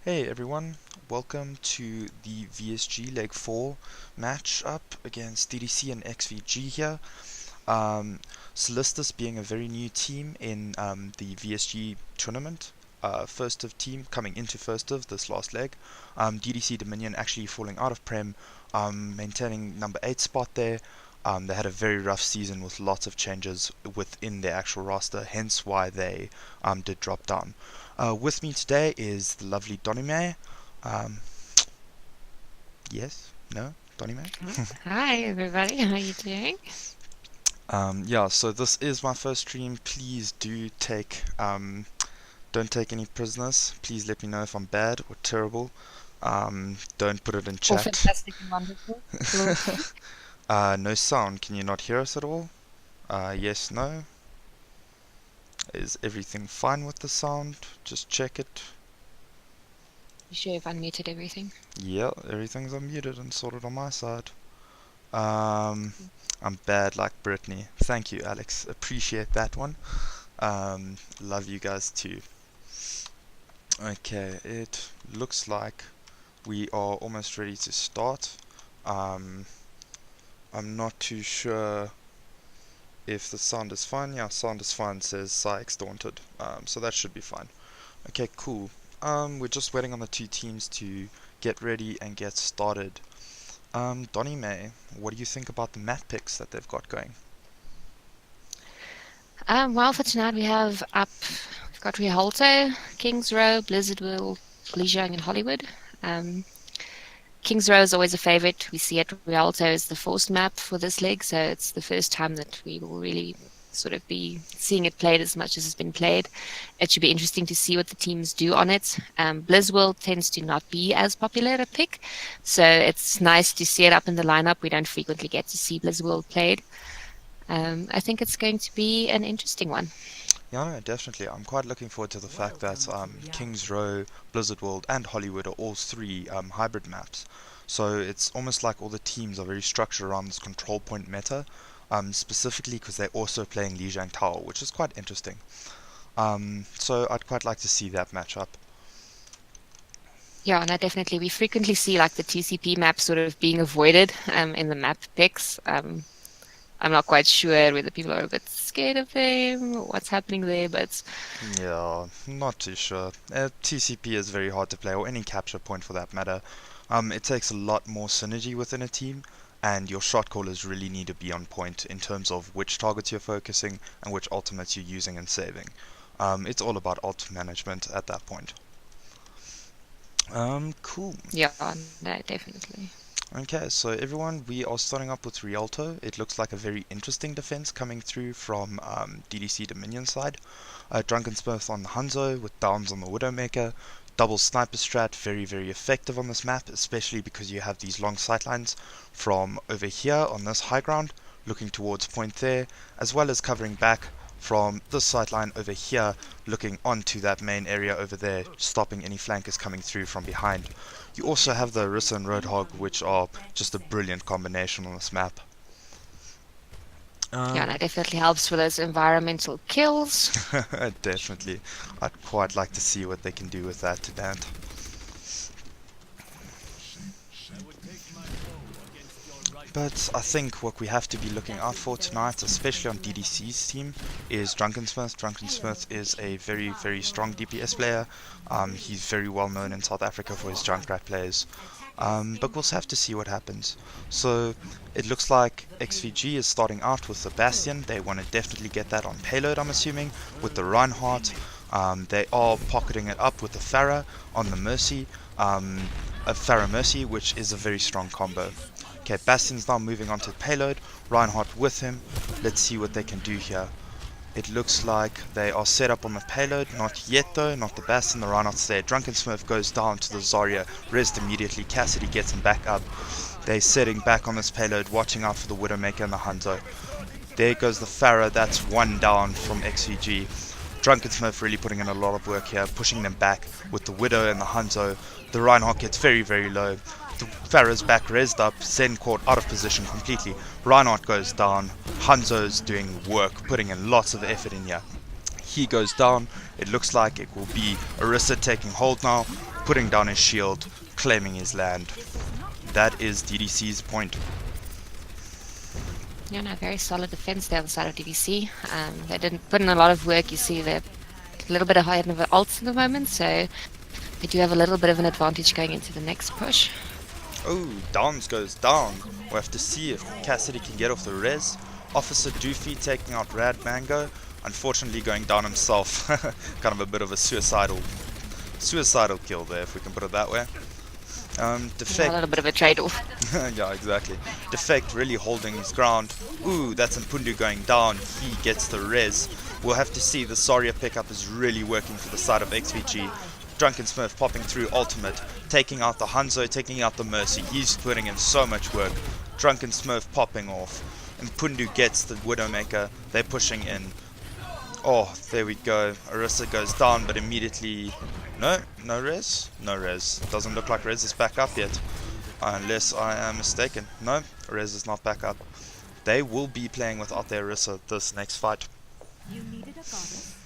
Hey everyone, welcome to the VSG Leg 4 match up against DDC and XVG here. Solstice being a very new team in the VSG tournament. First of team coming into first of this last leg. DDC Dominion actually falling out of Prem, maintaining number 8 spot there. They had a very rough season with lots of changes within their actual roster, hence why they did drop down. With me today is the lovely Donimay. Yes? No? Donimay? Hi everybody, how are you doing? Yeah, so this is my first stream. Please do don't take any prisoners. Please let me know if I'm bad or terrible. Don't put it in All chat. fantastic and wonderful. Cool. No sound. Can you not hear us at all? Yes, no. Is everything fine with the sound? Just check it. You sure you've unmuted everything? Yeah, everything's unmuted and sorted on my side. I'm bad like Brittany. Thank you, Alex. Appreciate that one. Love you guys too. Okay, it looks like we are almost ready to start. I'm not too sure if the sound is fine. Yeah, sound is fine, says Sykes Daunted. So that should be fine. Okay, cool. We're just waiting on the two teams to get ready and get started. Donimay, what do you think about the map picks that they've got going? Well, for tonight we've got Rialto, Kings Row, Blizzard World, Lijiang, and Hollywood. Kings Row is always a favorite. We see it. Rialto is the forced map for this leg, so it's the first time that we will really sort of be seeing it played as much as it's been played. It should be interesting to see what the teams do on it. Blizzworld tends to not be as popular a pick, so it's nice to see it up in the lineup. We don't frequently get to see Blizzworld played. I think it's going to be an interesting one. Yeah, no, definitely. I'm quite looking forward to the fact that Kings Row, Blizzard World, and Hollywood are all three hybrid maps. So it's almost like all the teams are very structured around this control point meta, specifically because they're also playing Lijiang Tower, which is quite interesting. So I'd quite like to see that match up. Yeah, no, definitely. We frequently see like the TCP map sort of being avoided in the map picks. I'm not quite sure whether people are a bit scared of them, what's happening there, but Yeah, not too sure. TCP is very hard to play, or any capture point for that matter. It takes a lot more synergy within a team, and your shot callers really need to be on point in terms of which targets you're focusing and which ultimates you're using and saving. It's all about ult management at that point. Cool. yeah, no, definitely. Okay, so everyone, we are starting up with Rialto. It looks like a very interesting defense coming through from DDC Dominion side. Drunken Smith on the Hanzo with Downs on the Widowmaker. Double sniper strat, very, very effective on this map, especially because you have these long sightlines from over here on this high ground, looking towards point there, as well as covering back from this sightline over here, looking onto that main area over there, stopping any flankers coming through from behind. You also have the Orisa and Roadhog, which are just a brilliant combination on this map. Yeah, that definitely helps for those environmental kills. Definitely. I'd quite like to see what they can do with that to Dant. But I think what we have to be looking out for tonight, especially on DDC's team, is Drunken Smith. Drunken Smith is a very, very strong DPS player. He's very well known in South Africa for his Junkrat plays. But we'll have to see what happens. So it looks like XVG is starting out with the Bastion. They want to definitely get that on payload, I'm assuming, with the Reinhardt. They are pocketing it up with the Pharah on the Mercy. A Pharah Mercy, which is a very strong combo. Okay, Bastion's now moving on to payload. Reinhardt with him. Let's see what they can do here. It looks like they are set up on the payload. Not yet though, not the Bastion, the Reinhardt's there. Drunken Smurf goes down to the Zarya. Rezzed immediately. Cassidy gets him back up. They're setting back on this payload, watching out for the Widowmaker and the Hanzo. There goes the Pharah, that's one down from XVG. Drunken Smurf really putting in a lot of work here, pushing them back with the Widow and the Hanzo. The Reinhardt gets very, very low. The Pharah's back rezzed up, Zen caught out of position completely. Reinhardt goes down, Hanzo's doing work, putting in lots of effort in here. He goes down, it looks like it will be Orisa taking hold now, putting down his shield, claiming his land. That is DDC's point. Yeah, no, very solid defense there on the side of DDC. They didn't put in a lot of work. You see they're a little bit ahead of the ults at the moment, so they do have a little bit of an advantage going into the next push. Oh, Downs goes down. We'll have to see if Cassidy can get off the res. Officer Doofy taking out Rad Mango. Unfortunately going down himself. Kind of a bit of a suicidal kill there, if we can put it that way. Defect. A little bit of a trade-off. Yeah, exactly. Defect really holding his ground. Ooh, that's Mpundu going down. He gets the res. We'll have to see. The Zarya pickup is really working for the side of XVG. Drunken Smurf popping through ultimate, taking out the Hanzo, taking out the Mercy. He's putting in so much work. Drunken Smurf popping off. Mpundu gets the Widowmaker. They're pushing in. Oh, there we go. Orisa goes down, but immediately... No res? No res. Doesn't look like res is back up yet. Unless I am mistaken. No, res is not back up. They will be playing without their Orisa this next fight. You needed a goddess.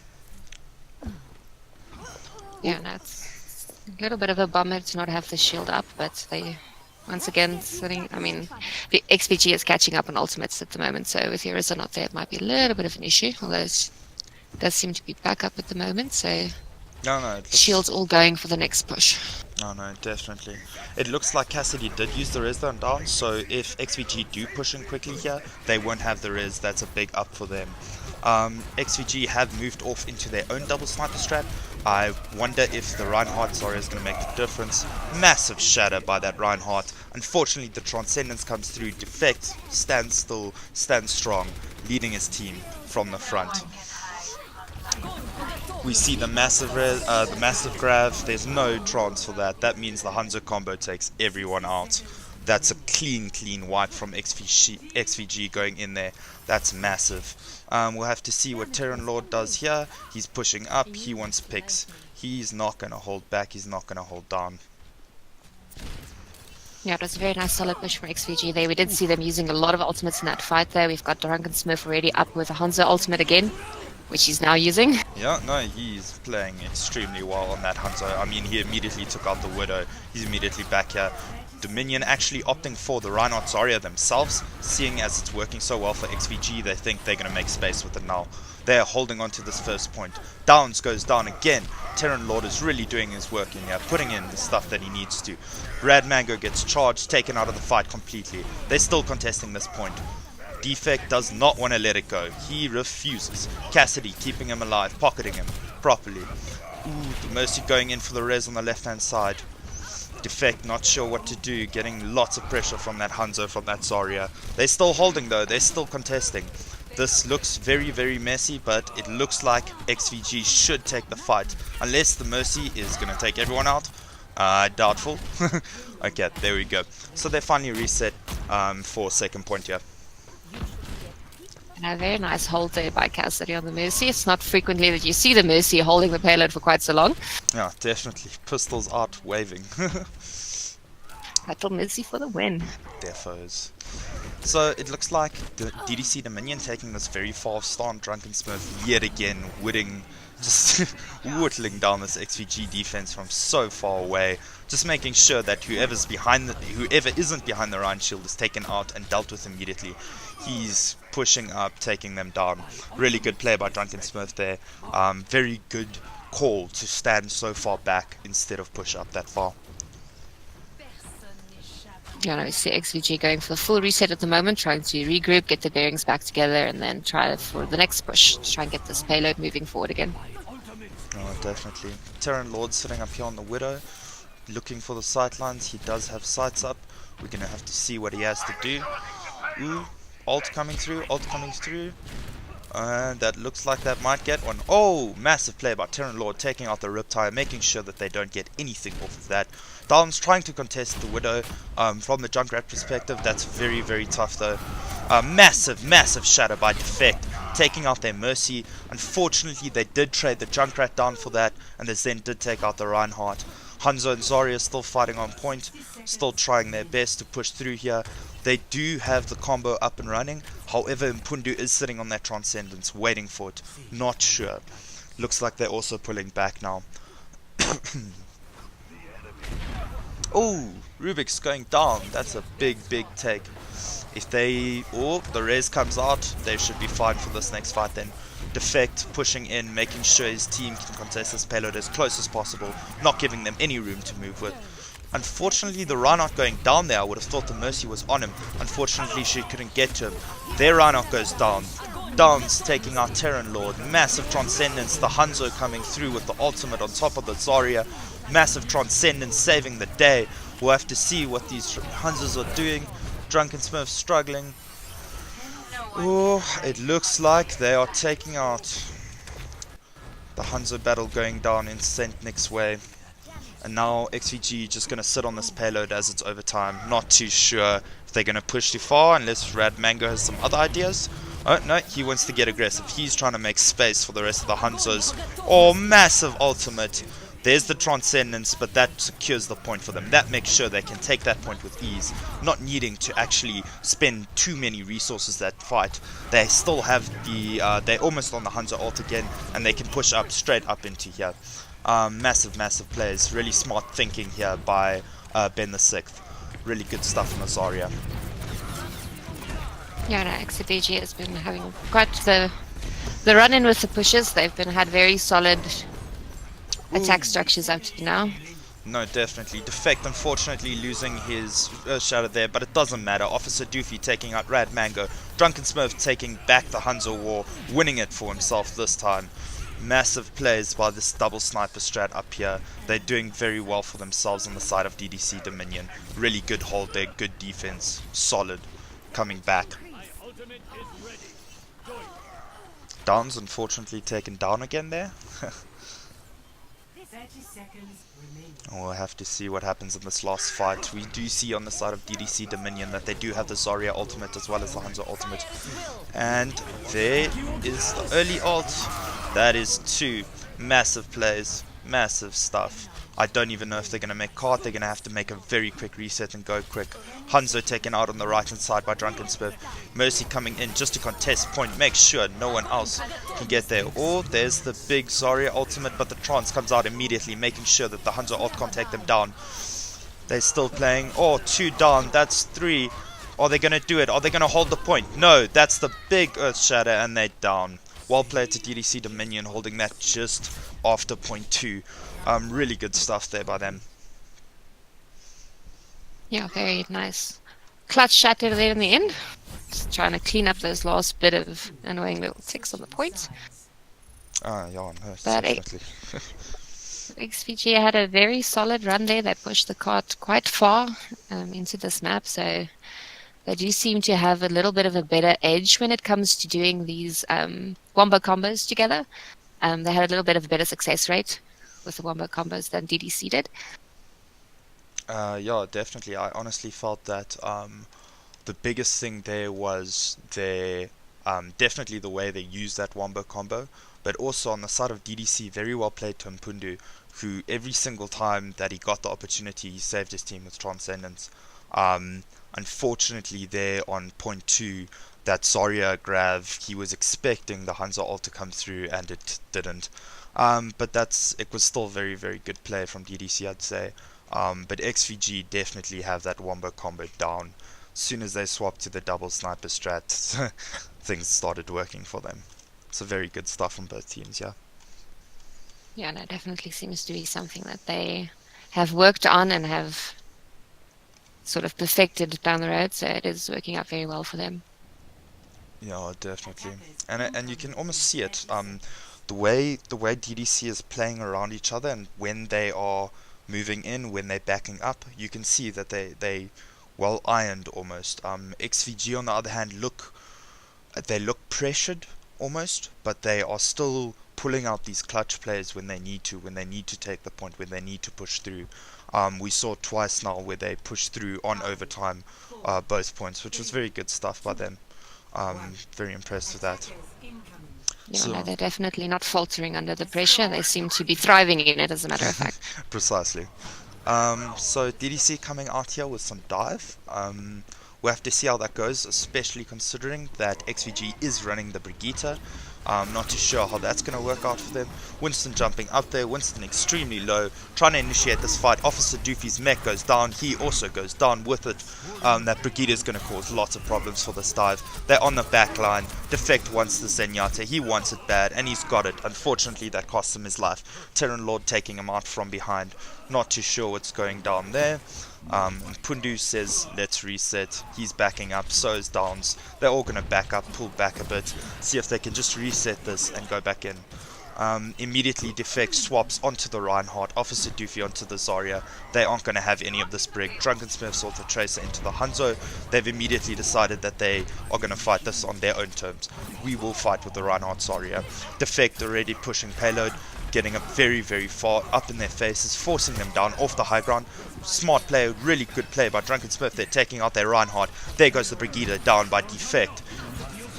Yeah, no, it's a little bit of a bummer to not have the shield up, but they, once again, sitting. I mean, the XVG is catching up on ultimates at the moment, so with Orisa not there, it might be a little bit of an issue, although it does seem to be back up at the moment, so No, shield's all going for the next push. No, definitely. It looks like Cassidy did use the res on down, so if XVG do push in quickly here, they won't have the res. That's a big up for them. XVG have moved off into their own double sniper strat. I wonder if the Reinhardt Zarya is going to make the difference. Massive shatter by that Reinhardt. Unfortunately, the Transcendence comes through. Defect stands still, stands strong, leading his team from the front. We see the massive grab. There's no trance for that. That means the Hanzo combo takes everyone out. That's a clean wipe from XVG going in there. That's massive. We'll have to see what Terran Lord does here. He's pushing up. He wants picks. He's not going to hold back. He's not going to hold down. Yeah, it was a very nice solid push from XVG there. We did see them using a lot of ultimates in that fight there. We've got Drunken Smurf already up with a Hanzo ultimate again, which he's now using. Yeah, no, he's playing extremely well on that Hanzo. I mean, he immediately took out the Widow. He's immediately back here. Dominion actually opting for the Reinhardt Zarya themselves, seeing as it's working so well for XVG, they think they're going to make space with it now. They're holding on to this first point. Downs goes down again. Terran Lord is really doing his work in here, putting in the stuff that he needs to. Rad Mango gets charged, taken out of the fight completely. They're still contesting this point. Defect does not want to let it go. He refuses. Cassidy keeping him alive, pocketing him properly. Ooh, the Mercy going in for the res on the left hand side. Defect not sure what to do, getting lots of pressure from that Hanzo, from that Zarya. They're still holding though, they're still contesting. This looks very messy, but it looks like XVG should take the fight. Unless the Mercy is going to take everyone out. Doubtful. Okay, there we go. So they finally reset for second point here. And a very nice hold there by Cassidy on the Mercy. It's not frequently that you see the Mercy holding the payload for quite so long. Yeah, definitely. Pistols out waving. Battle Mercy for the win. Defos. So it looks like the DDC Dominion taking this very fast start. Drunken Smurf yet again just whittling down this XVG defense from so far away. Just making sure that whoever isn't behind the Rhine shield is taken out and dealt with immediately. He's pushing up, taking them down. Really good play by Drunken Smurf there. Very good call to stand so far back instead of push up that far. Yeah, no, we see XVG going for the full reset at the moment, trying to regroup, get the bearings back together, and then try for the next push to try and get this payload moving forward again. Oh, definitely. Terran Lord sitting up here on the Widow, looking for the sightlines. He does have sights up. We're going to have to see what he has to do. Ooh, ult coming through. And that looks like that might get one. Oh, massive play by Terran Lord, taking out the Riptire, making sure that they don't get anything off of that. Darwin's trying to contest the Widow from the Junkrat perspective. That's very tough though. Massive shatter by Defect, taking out their Mercy. Unfortunately, they did trade the Junkrat down for that, and they then did take out the Reinhardt. Hanzo and Zarya still fighting on point, still trying their best to push through here. They do have the combo up and running. However, Mpundu is sitting on that Transcendence, waiting for it. Not sure. Looks like they're also pulling back now. Oh, Rubik's going down. That's a big take. If they, the res comes out, they should be fine for this next fight then. Defect, pushing in, making sure his team can contest this payload as close as possible, not giving them any room to move with. Unfortunately, the Reinhardt going down there, I would have thought the Mercy was on him. Unfortunately, she couldn't get to him. Their Reinhardt goes down. Dance taking out Terran Lord. Massive Transcendence, the Hanzo coming through with the ultimate on top of the Zarya. Massive Transcendence saving the day. We'll have to see what these Hanzos are doing. Drunken Smurf struggling. Oh, it looks like they are taking out the Hanzo battle going down in Saint Nick's way. And now XVG just going to sit on this payload as it's overtime. Not too sure if they're going to push too far unless Rad Mango has some other ideas. Oh no, he wants to get aggressive. He's trying to make space for the rest of the Hanzos. Oh, massive ultimate. There's the Transcendence, but that secures the point for them. That makes sure they can take that point with ease, not needing to actually spend too many resources that fight. They still have the, they're almost on the Hanzo ult again, and they can push up straight up into here. Massive plays. Really smart thinking here by Ben the Sixth. Really good stuff from Zarya. Yeah, no, XVG has been having quite the run-in with the pushes. They've had very solid attack structures up to now. No, definitely. Defect, unfortunately, losing his shadow there, but it doesn't matter. Officer Doofy taking out Rad Mango. Drunken Smurf taking back the Hanzo War, winning it for himself this time. Massive plays by this double sniper strat up here. They're doing very well for themselves on the side of DDC Dominion. Really good hold there, good defense, solid. Coming back. Down's unfortunately taken down again there. We'll have to see what happens in this last fight. We do see on the side of DDC Dominion that they do have the Zarya ultimate as well as the Hanzo ultimate. And there is the early ult. That is two massive plays, massive stuff. I don't even know if they're going to make card. They're going to have to make a very quick reset and go quick. Hanzo taken out on the right hand side by Drunken Smurf. Mercy coming in just to contest point. Make sure no one else can get there. Or there's the big Zarya ultimate, but the Trance comes out immediately, making sure that the Hanzo ult can't take them down. They're still playing. Oh, two down. That's three. Are they going to do it? Are they going to hold the point? No, that's the big Earth Shatter and they're down. Well played to DDC Dominion, holding that just after point 2. Really good stuff there by them. Yeah, very nice. Clutch shatter there in the end. Just trying to clean up those last bit of annoying little ticks on the points. Yeah, no, But definitely. XVG had a very solid run there. They pushed the cart quite far into this map, so they do seem to have a little bit of a better edge when it comes to doing these wombo combos together. They had a little bit of a better success rate with the wombo combos than DDC did. Yeah, definitely. I honestly felt that the biggest thing there was their definitely the way they used that wombo combo, but also on the side of DDC, very well played to Mpundu, who every single time that he got the opportunity, he saved his team with Transcendence. Unfortunately, there on point 2, that Zarya grab, he was expecting the Hanzo ult to come through, and it didn't. But it was still very, very good play from DDC, I'd say. But XVG definitely have that wombo combo down. As soon as they swapped to the double sniper strat, things started working for them. So very good stuff from both teams, yeah. Yeah, no, definitely seems to be something that they have worked on and have sort of perfected down the road, so it is working out very well for them. Yeah, definitely. And you can almost see it. The way DDC is playing around each other, and when they are moving in, when they're backing up, you can see that they well ironed almost. XVG on the other hand look pressured almost, but they are still pulling out these clutch plays when they need to take the point, when they need to push through. We saw twice now where they pushed through on overtime both points, which was very good stuff by them. Very impressed with that. Yeah, So, no, they're definitely not faltering under the pressure. They seem to be thriving in it, as a matter of fact. Precisely. So DDC coming out here with some dive. We'll have to see how that goes, especially considering that XVG is running the Brigitte. Not too sure how that's going to work out for them. Winston jumping up there. Winston extremely low, trying to initiate this fight. Officer Doofy's mech goes down. He also goes down with it. That Brigida is going to cause lots of problems for this dive. They're on the back line. Defect wants the Zenyatta. He wants it bad, and he's got it. Unfortunately, that costs him his life. Terran Lord taking him out from behind. Not too sure what's going down there. Pundu says let's reset. He's backing up, so is Downs. They're all going to back up, pull back a bit, see if they can just reset this and go back in. Immediately Defect swaps onto the Reinhardt, Officer Doofy onto the Zarya. They aren't going to have any of this brig. Drunken Smith sorts the Tracer into the Hanzo. They've immediately decided that they are going to fight this on their own terms. We will fight with the Reinhardt Zarya. Defect already pushing payload, getting up very, very far up in their faces, forcing them down off the high ground. Smart play, really good play by Drunken Smith. They're taking out their Reinhardt. There goes the Brigida down by Defect.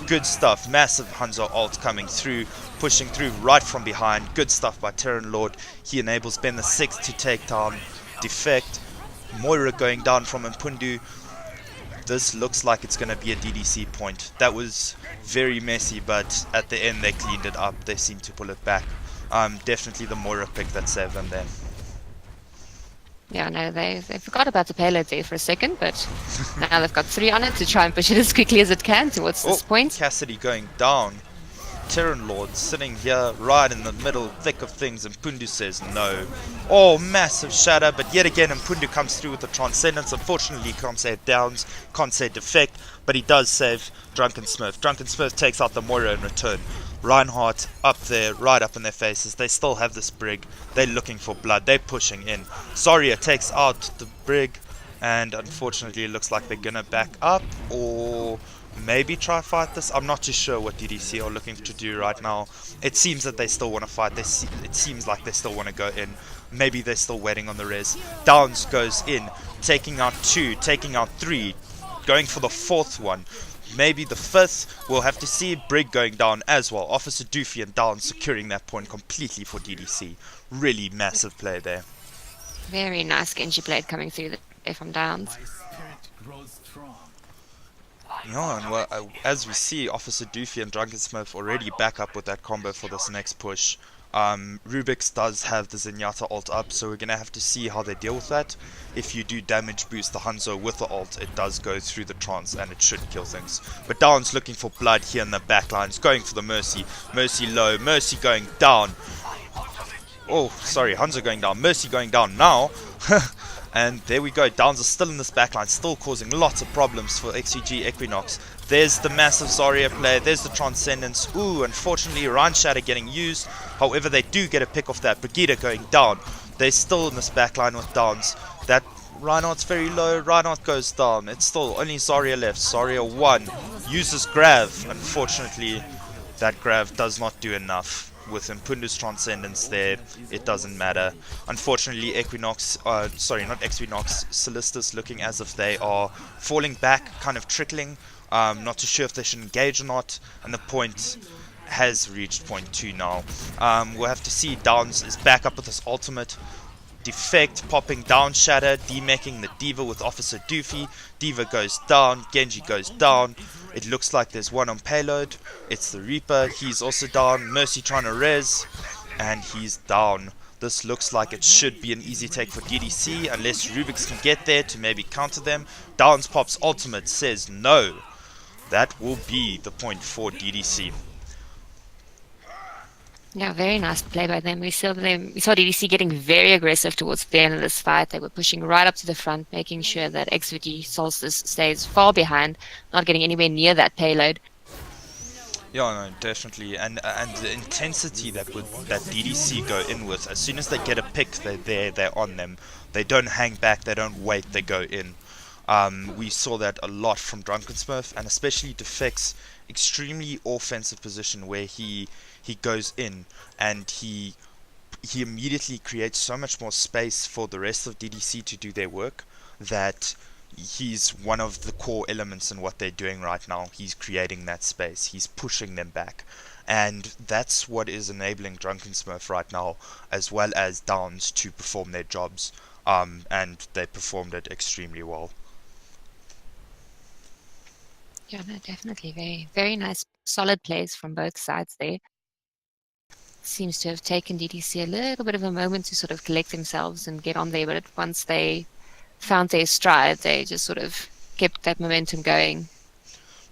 Good stuff. Massive Hanzo ult coming through, pushing through right from behind. Good stuff by Terran Lord. He enables Ben the 6th to take down Defect. Moira going down from Mpundu. This looks like it's going to be a DDC point. That was very messy, but at the end they cleaned it up. They seem to pull it back. Definitely the Moira pick that saved them there. Yeah, no, they forgot about the payload there for a second, but now they've got 3 on it to try and push it as quickly as it can towards this point. Cassidy going down. Terran Lord sitting here right in the middle, thick of things, and Pundu says no. Oh, massive shatter, but yet again Mpundu comes through with the Transcendence. Unfortunately, he can't save Downs, can't save Defect, but he does save Drunken Smith. Drunken Smith takes out the Moira in return. Reinhardt up there, right up in their faces. They still have this brig. They're looking for blood. They're pushing in. Zarya takes out the brig, and unfortunately it looks like they're gonna back up, or maybe try fight this. I'm not too sure what DDC are looking to do right now. It seems that they still want to fight. It seems like they still want to go in. Maybe they're still waiting on the res. Downs goes in, taking out 2, taking out 3, going for the 4th one. Maybe the 5th. We'll have to see. Brig going down as well. Officer Doofy and Downs securing that point completely for DDC. Really massive play there. Very nice Genji blade coming through there from Downs. Yeah, and well, as we see, Officer Doofy and Drunken Smith already back up with that combo for this next push. Rubix does have the Zenyatta ult up, so we're going to have to see how they deal with that. If you do damage boost the Hanzo with the ult, it does go through the trance and it should kill things. But Down's looking for blood here in the backlines, going for the Mercy. Mercy low, Mercy going down. Oh, sorry, Hanzo going down, Mercy going down now. And there we go, Downs are still in this backline, still causing lots of problems for XVG Equinox. There's the massive Zarya play, there's the Transcendence. Ooh, unfortunately, Ryan Shatter getting used. However, they do get a pick off that. Brigida going down. They're still in this backline with Downs. That Reinhardt's very low, Reinhardt goes down. It's still only Zarya left. Zarya 1 uses Grav. Unfortunately, that Grav does not do enough. With Mpundu's Transcendence there, it doesn't matter. Unfortunately, Equinox, sorry, not Equinox, Solstice looking as if they are falling back, kind of trickling. Not too sure if they should engage or not, and the point has reached point 2 now. We'll have to see. Downs is back up with his ultimate. Defect popping down Shatter, demeching the Diva with Officer Doofy. Diva goes down, Genji goes down. It looks like there's one on payload. It's the Reaper, he's also down. Mercy trying to res, and he's down. This looks like it should be an easy take for DDC, unless Rubix can get there to maybe counter them. Downs pops ultimate, says no. That will be the point for DDC. Yeah, very nice play by them. We saw DDC getting very aggressive towards the end of this fight. They were pushing right up to the front, making sure that XVG Solstice stays far behind, not getting anywhere near that payload. Yeah, no, definitely, and the intensity that DDC go in with, as soon as they get a pick, they're there, they're on them. They don't hang back, they don't wait, they go in. We saw that a lot from Drunken Smith, and especially Defect's extremely offensive position where he goes in and he immediately creates so much more space for the rest of DDC to do their work that he's one of the core elements in what they're doing right now. He's creating that space, he's pushing them back, and that's what is enabling Drunken Smith right now, as well as Downs, to perform their jobs, and they performed it extremely well. Yeah, no, definitely. Very, very nice, solid plays from both sides there. Seems to have taken DDC a little bit of a moment to sort of collect themselves and get on there, but once they found their stride, they just sort of kept that momentum going.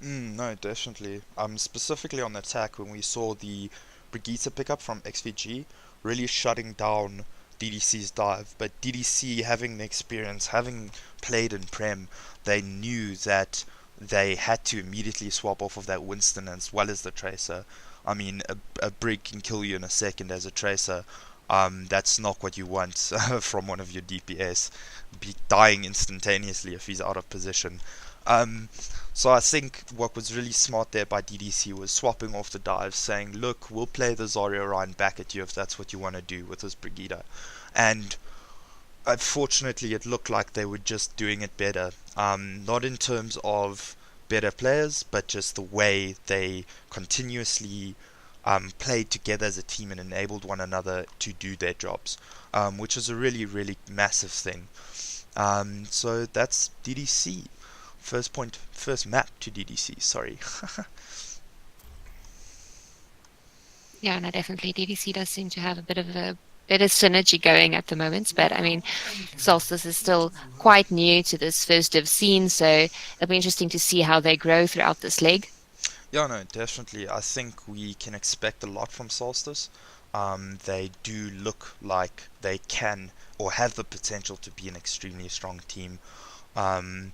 No, definitely. Specifically on the attack, when we saw the Brigitte pickup from XVG, really shutting down DDC's dive. But DDC, having the experience, having played in Prem, they knew that they had to immediately swap off of that Winston as well as the Tracer. I mean, a Brig can kill you in a second as a Tracer. That's not what you want from one of your DPS. Be dying instantaneously if he's out of position. Um, so I think what was really smart there by DDC was swapping off the dives, saying, look, we'll play the Zarya Ryan back at you if that's what you want to do with this Brigitte. And unfortunately, it looked like they were just doing it better. Not in terms of better players, but just the way they continuously played together as a team and enabled one another to do their jobs, which is a really, really massive thing. So that's DDC. First map to DDC, sorry. Yeah, no, definitely. DDC does seem to have a bit of a better synergy going at the moment, but I mean, Solstice is still quite new to this first div scene, so it'll be interesting to see how they grow throughout this leg. Yeah, no, definitely. I think we can expect a lot from Solstice. They do look like they can or have the potential to be an extremely strong team. Um,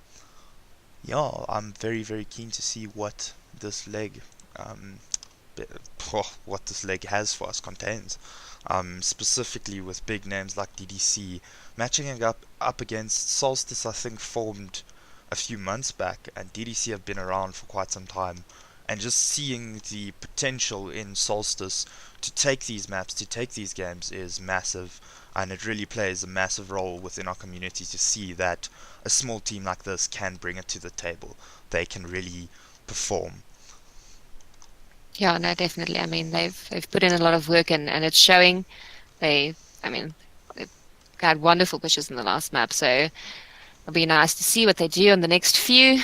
yeah, I'm very, very keen to see what this leg, what this leg has for us, contains. Specifically with big names like DDC, matching it up against Solstice, I think formed a few months back, and DDC have been around for quite some time. And just seeing the potential in Solstice to take these maps, to take these games is massive, and it really plays a massive role within our community to see that a small team like this can bring it to the table. They can really perform. Yeah, no, definitely. I mean, they've put in a lot of work and it's showing. They've had wonderful pushes in the last map, so it'll be nice to see what they do on the next few.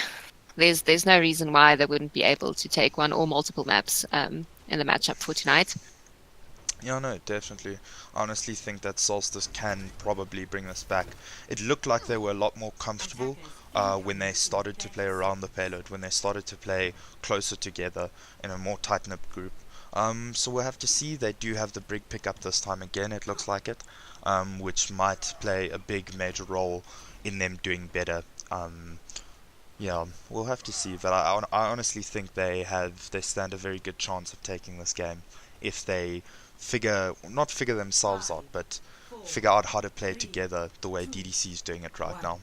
There's no reason why they wouldn't be able to take one or multiple maps in the matchup for tonight. Yeah, no, definitely. I honestly think that Solstice can probably bring this back. It looked like they were a lot more comfortable when they started to play around the payload, when they started to play closer together in a more tight-knit group. So we'll have to see. They do have the Brig pickup this time again, it looks like it, which might play a big major role in them doing better. Yeah, we'll have to see, but I honestly think they stand a very good chance of taking this game if they not figure themselves out, but figure out how to play together the way DDC is doing it right now.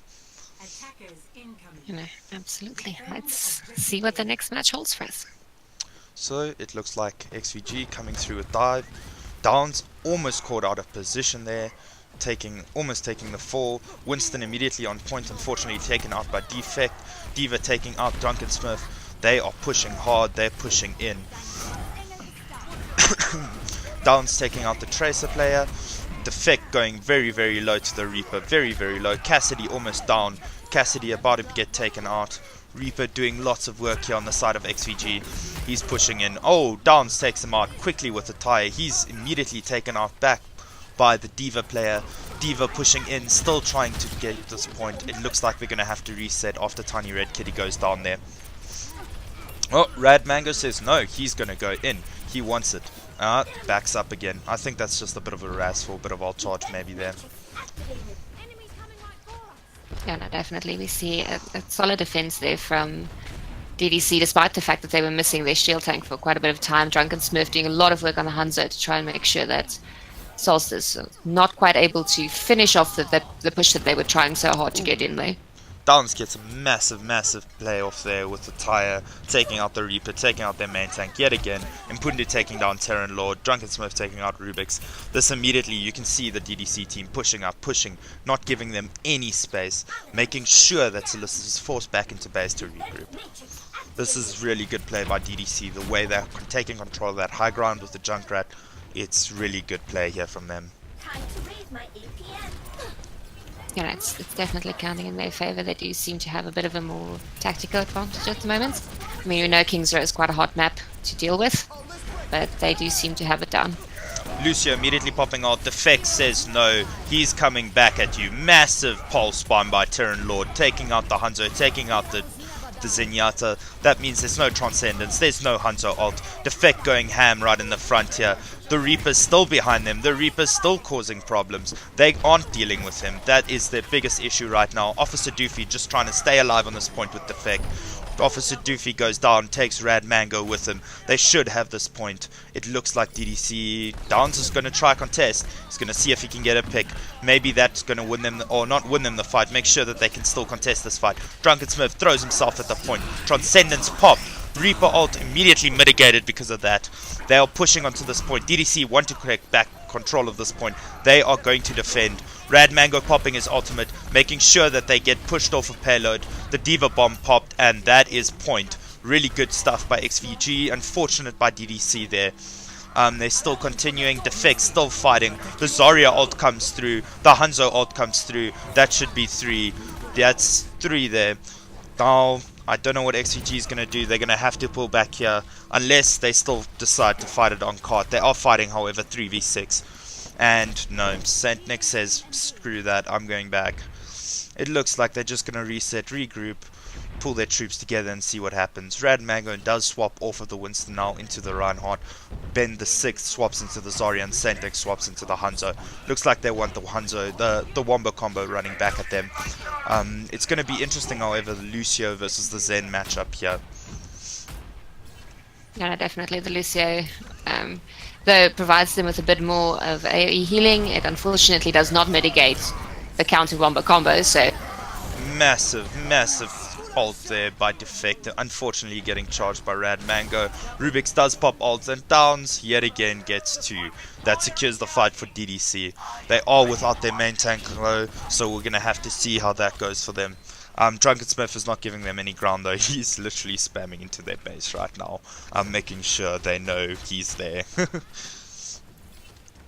You know, absolutely. Let's see what the next match holds for us. So it looks like XVG coming through with dive. Downs almost caught out of position there, almost taking the fall. Winston immediately on point, unfortunately taken out by Defect. Diva taking out Drunken Smith. They are pushing hard, they're pushing in. Downs taking out the Tracer player. Defect going very, very low to the Reaper, very, very low. Cassidy almost down. Cassidy about to get taken out. Reaper doing lots of work here on the side of XVG. He's pushing in. Oh, Downs takes him out quickly with the tire. He's immediately taken out back by the Diva player. Diva pushing in, still trying to get this point. It looks like we're going to have to reset after Tiny Red Kitty goes down there. Oh, Rad Mango says no, he's going to go in. He wants it. Backs up again. I think that's just a bit of a razz for a bit of alt charge maybe there. Yeah, no, definitely. We see a solid defense there from DDC, despite the fact that they were missing their shield tank for quite a bit of time. Drunken Smurf doing a lot of work on the Hanzo to try and make sure that Solstice not quite able to finish off the push that they were trying so hard to get in there. Downs gets a massive, massive play off there with the tire, taking out the Reaper, taking out their main tank yet again. Impundi taking down Terran Lord, Drunken Smurf taking out Rubik's. This immediately, you can see the DDC team pushing up, pushing, not giving them any space, making sure that Solstice is forced back into base to regroup. This is really good play by DDC, the way they're taking control of that high ground with the Junkrat. It's really good play here from them. You know, it's definitely counting in their favor. They do seem to have a bit of a more tactical advantage at the moment. I mean, we know King's Row is quite a hard map to deal with, but they do seem to have it down. Lucio immediately popping out. Defect says no. He's coming back at you. Massive pulse bomb by Terran Lord, taking out the Hanzo, taking out the Zenyatta. That means there's no Transcendence, there's no Hanzo ult. Defect going ham right in the front here. The Reaper's still behind them. The Reaper's still causing problems. They aren't dealing with him. That is their biggest issue right now. Officer Doofy just trying to stay alive on this point with Defect. Officer Doofy goes down, takes Rad Mango with him. They should have this point. It looks like DDC Downs is going to try contest. He's going to see if he can get a pick. Maybe that's going to win them, or not win them the fight. Make sure that they can still contest this fight. Drunken Smith throws himself at the point. Transcendence pop. Reaper ult immediately mitigated because of that. They are pushing onto this point. DDC want to take back control of this point. They are going to defend. Rad Mango popping his ultimate, making sure that they get pushed off of payload. The Diva bomb popped, and that is point. Really good stuff by XVG. Unfortunate by DDC there. They're still continuing. Defect still fighting. The Zarya ult comes through. The Hanzo ult comes through. That should be 3. That's 3 there. Now, I don't know what XVG is going to do. They're going to have to pull back here, unless they still decide to fight it on cart. They are fighting, however, 3v6. And no, Saint Nick says, screw that, I'm going back. It looks like they're just going to reset, regroup, pull their troops together and see what happens. Rad Mango does swap off of the Winston now into the Reinhardt. Ben the 6th swaps into the Zarya, and Saint Nick swaps into the Hanzo. Looks like they want the Hanzo, the Wombo combo running back at them. It's going to be interesting, however, the Lucio versus the Zen matchup here. Yeah, no, definitely the Lucio, though it provides them with a bit more of AoE healing, it unfortunately does not mitigate the counter wombo combo, so... Massive ult there by Defect, unfortunately getting charged by Rad Mango. Rubix does pop ults, and Downs yet again gets 2. That secures the fight for DDC. They are without their main tank low, so we're going to have to see how that goes for them. Drunken Smith is not giving them any ground though. He's literally spamming into their base right now, making sure they know he's there.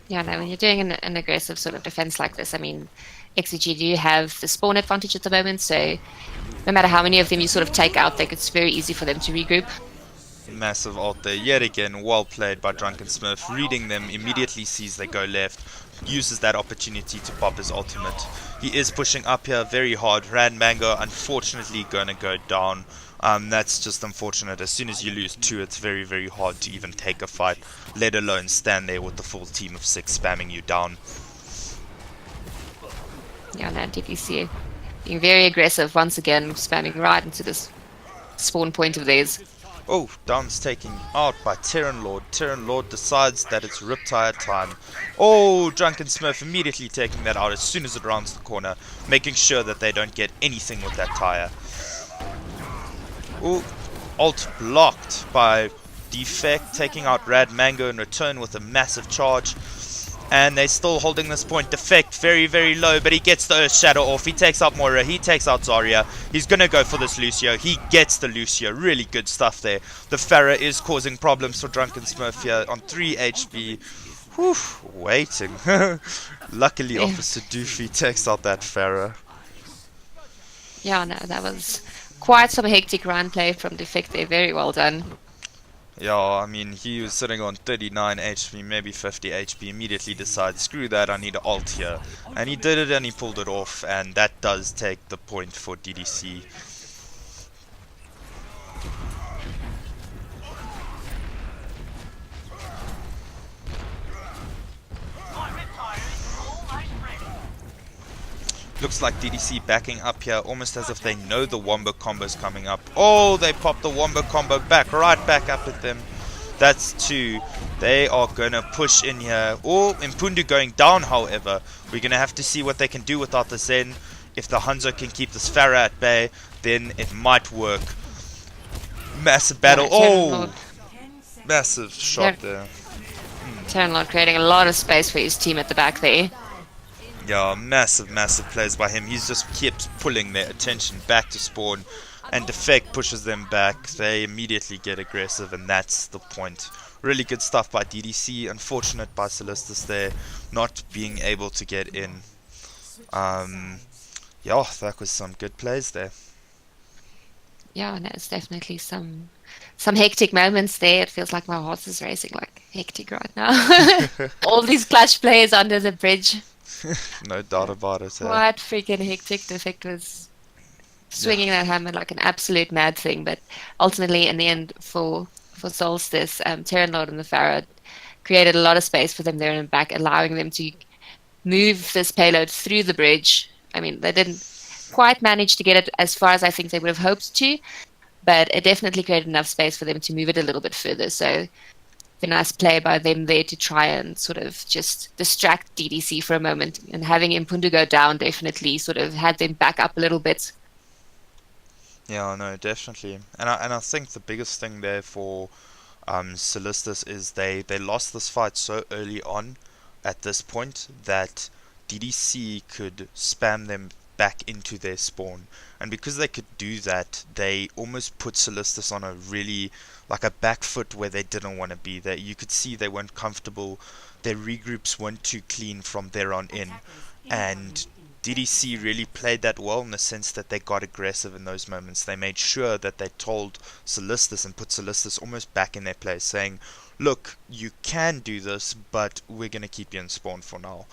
Yeah, no, when you're doing an aggressive sort of defense like this, I mean, XVG do have the spawn advantage at the moment, so no matter how many of them you sort of take out, it's very easy for them to regroup. Massive ult there, yet again, well played by Drunken Smith, reading them, immediately sees they go left, uses that opportunity to pop his ultimate. He is pushing up here very hard. Rad Mango unfortunately gonna go down. That's just unfortunate. As soon as you lose 2, it's very, very hard to even take a fight, let alone stand there with the full team of 6 spamming you down. Yeah, no, DDC being very aggressive once again, spamming right into this spawn point of theirs. Oh, Don's taking out by Terran Lord. Terran Lord decides that it's Riptire time. Oh, Drunken Smurf immediately taking that out as soon as it rounds the corner, making sure that they don't get anything with that tire. Oh, ult blocked by Defect, taking out Rad Mango in return with a massive charge. And they're still holding this point. Defect very, very low, but he gets the Earth Shadow off. He takes out Moira, he takes out Zarya. He's going to go for this Lucio. He gets the Lucio. Really good stuff there. The Pharah is causing problems for Drunken Smurf here on 3 HP. Whew, waiting. Luckily, Officer Doofy takes out that Pharah. Yeah, no, that was quite some hectic run play from Defect there. Very well done. Yeah, I mean, he was sitting on 39 HP, maybe 50 HP, immediately decides, screw that, I need an ult here. And he did it and he pulled it off, and that does take the point for DDC. Looks like DDC backing up here, almost as if they know the Wombo combo's coming up. Oh, they popped the Wombo combo right back up at them. That's 2. They are going to push in here. Oh, Impundu going down, however. We're going to have to see what they can do without the Zen. If the Hanzo can keep this Pharah at bay, then it might work. Massive battle. Oh, massive shot there. Terran Lord creating a lot of space for his team at the back there. Yeah, massive plays by him. He's just keeps pulling their attention back to spawn, and Defect pushes them back. They immediately get aggressive, and that's the point. Really good stuff by DDC. Unfortunate by Solstice there, not being able to get in. Yeah, that was some good plays there. Yeah, no, it's definitely some hectic moments there. It feels like my heart is racing like hectic right now. All these clutch players under the bridge. No doubt about it. Quite freaking hectic. The effect was Yeah. swinging that hammer like an absolute mad thing. But ultimately, in the end, for Solstice, Terranlord and the Pharaoh created a lot of space for them there and back, allowing them to move this payload through the bridge. I mean, they didn't quite manage to get it as far as I think they would have hoped to, but it definitely created enough space for them to move it a little bit further. So the nice play by them there to try and sort of just distract DDC for a moment, and having Impundu go down definitely sort of had them back up a little bit. Yeah, no, definitely. And I think the biggest thing there for Solstice is they lost this fight so early on at this point that DDC could spam them back into their spawn. And because they could do that, they almost put Solstice on a really, like a back foot where they didn't want to be. That you could see they weren't comfortable. Their regroups weren't too clean from there on in. And DDC really played that well in the sense that they got aggressive in those moments. They made sure that they told Solstice and put Solstice almost back in their place, saying, look, you can do this, but we're going to keep you in spawn for now.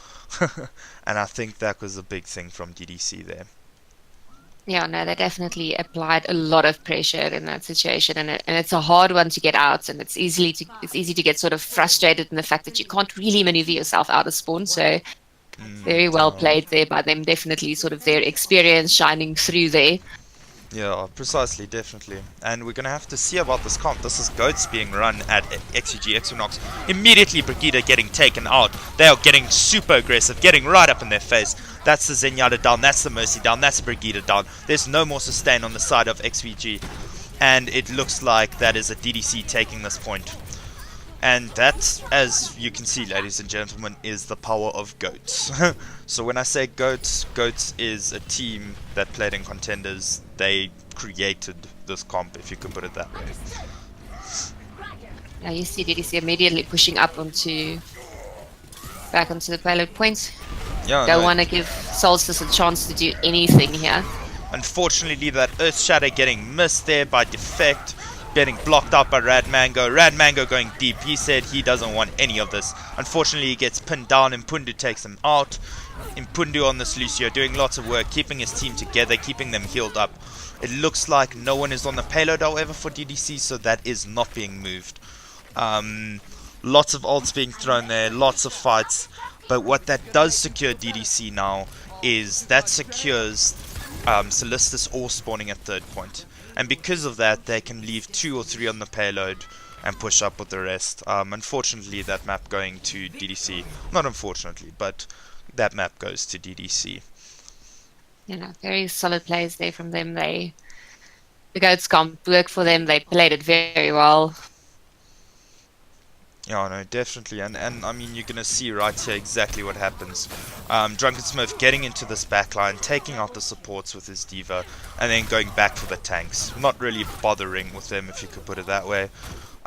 And I think that was a big thing from DDC there. Yeah, no, they definitely applied a lot of pressure in that situation, and it's a hard one to get out, and it's easy to get sort of frustrated in the fact that you can't really maneuver yourself out of spawn. So very well played there by them. Definitely sort of their experience shining through there. Yeah, precisely, definitely. And we're going to have to see about this comp. This is Goats being run at XVG Equinox. Immediately Brigida getting taken out. They are getting super aggressive, getting right up in their face. That's the Zenyatta down, that's the Mercy down, that's the Brigida down. There's no more sustain on the side of XVG. And it looks like that is a DDC taking this point. And that, as you can see, ladies and gentlemen, is the power of Goats. So when I say Goats, Goats is a team that played in Contenders. They created this comp, if you could put it that way. Now you see DDC immediately pushing up back onto the payload point. Yeah, Don't no, want to give Solstice a chance to do anything here. unfortunately, that Earth Shatter getting missed there by defect. Getting blocked out by Rad Mango. Rad Mango going deep. He said he doesn't want any of this. Unfortunately, he gets pinned down. Impundu takes him out. Impundu on this Lucio doing lots of work, keeping his team together, keeping them healed up. It looks like no one is on the payload, however, for DDC, so that is not being moved. Lots of ults being thrown there, lots of fights. But what that does secure DDC now is that secures Solstice all spawning at third point. And because of that, they can leave 2 or 3 on the payload and push up with the rest. Unfortunately, that map going to DDC. Not unfortunately, but that map goes to DDC. You know, very solid plays there from them. The Goats comp worked for them. They played it very well. Yeah, no, definitely, and I mean, you're gonna see right here exactly what happens. Drunken Smurf getting into this backline, taking out the supports with his diva, and then going back for the tanks. Not really bothering with them, if you could put it that way.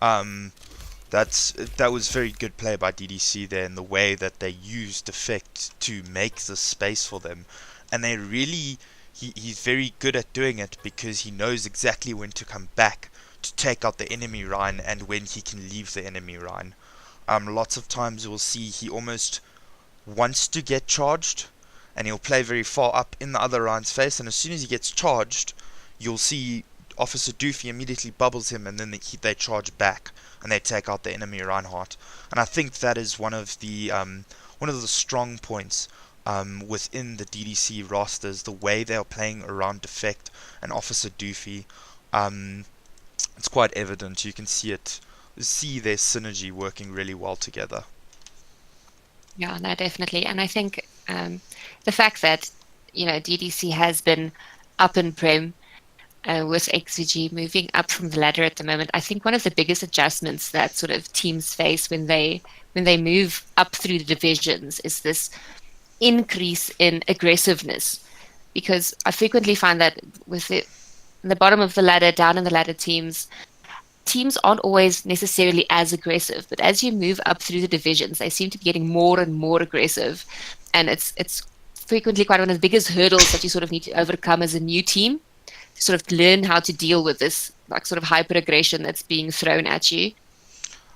That was very good play by DDC there, in the way that they used Defect to make the space for them, and they really, he's very good at doing it because he knows exactly when to come back to take out the enemy Rhine and when he can leave the enemy Rhine. Lots of times we'll see he almost wants to get charged and he'll play very far up in the other Rhine's face, and as soon as he gets charged you'll see Officer Doofy immediately bubbles him, and then they charge back and they take out the enemy Reinhardt. And I think that is one of the strong points within the DDC rosters, the way they are playing around Defect and Officer Doofy. It's quite evident. You can see their synergy working really well together. Yeah, no, definitely. And I think the fact that, you know, DDC has been up in Prem with XVG moving up from the ladder at the moment, I think one of the biggest adjustments that sort of teams face when they move up through the divisions is this increase in aggressiveness. Because I frequently find that with the bottom of the ladder, down in the ladder teams aren't always necessarily as aggressive, but as you move up through the divisions, they seem to be getting more and more aggressive, and it's frequently quite one of the biggest hurdles that you sort of need to overcome as a new team. sort of learn how to deal with this like sort of hyper aggression that's being thrown at you.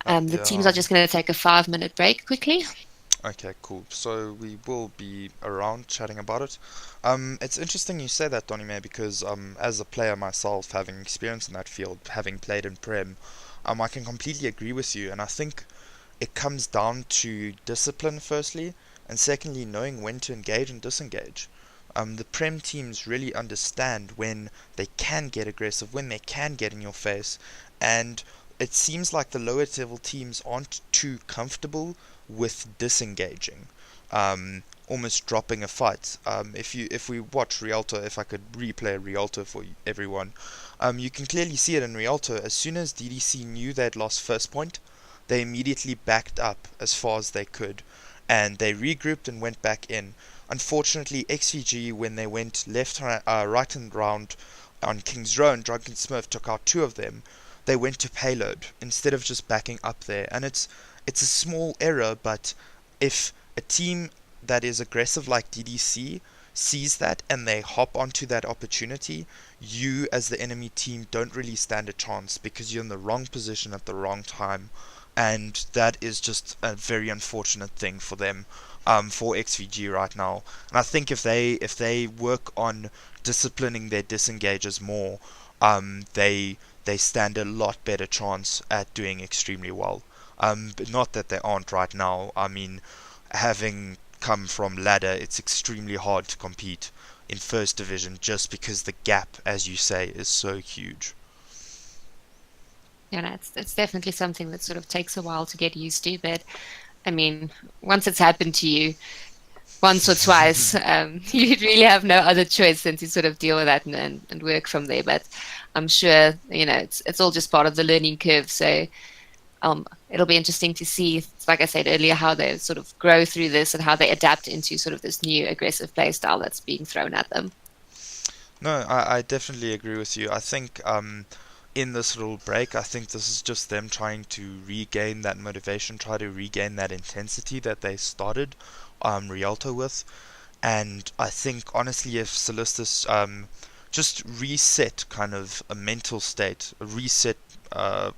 The teams Yeah. are just going to take a 5-minute break quickly. Okay, cool. So we will be around chatting about it. It's interesting you say that, Donimay, because as a player myself, having experience in that field, having played in Prem, I can completely agree with you, and I think it comes down to discipline firstly, and secondly knowing when to engage and disengage. The Prem teams really understand when they can get aggressive, when they can get in your face, and it seems like the lower level teams aren't too comfortable with disengaging, almost dropping a fight. If we watch Rialto, if I could replay Rialto for everyone, you can clearly see it in Rialto. As soon as DDC knew they'd lost first point, they immediately backed up as far as they could, and they regrouped and went back in. Unfortunately, XVG, when they went left, right, and round on King's Row, and Drunken Smurf took out two of them, they went to payload instead of just backing up there. And it's a small error, but if a team that is aggressive like DDC sees that and they hop onto that opportunity, you as the enemy team don't really stand a chance because you're in the wrong position at the wrong time, and that is just a very unfortunate thing for them, for XVG right now. And I think if they work on disciplining their disengages more, they stand a lot better chance at doing extremely well. But not that they aren't right now. I mean, having come from ladder, it's extremely hard to compete in first division just because the gap, as you say, is so huge. You know, it's definitely something that sort of takes a while to get used to. But I mean, once it's happened to you once or twice, you really have no other choice than to sort of deal with that and work from there. But I'm sure, you know, it's all just part of the learning curve. So it'll be interesting to see, like I said earlier, how they sort of grow through this and how they adapt into sort of this new aggressive play style that's being thrown at them. No, I definitely agree with you. I think in this little break, I think this is just them trying to regain that motivation, try to regain that intensity that they started Rialto with. And I think honestly, if Solstice just reset kind of a mental state, uh,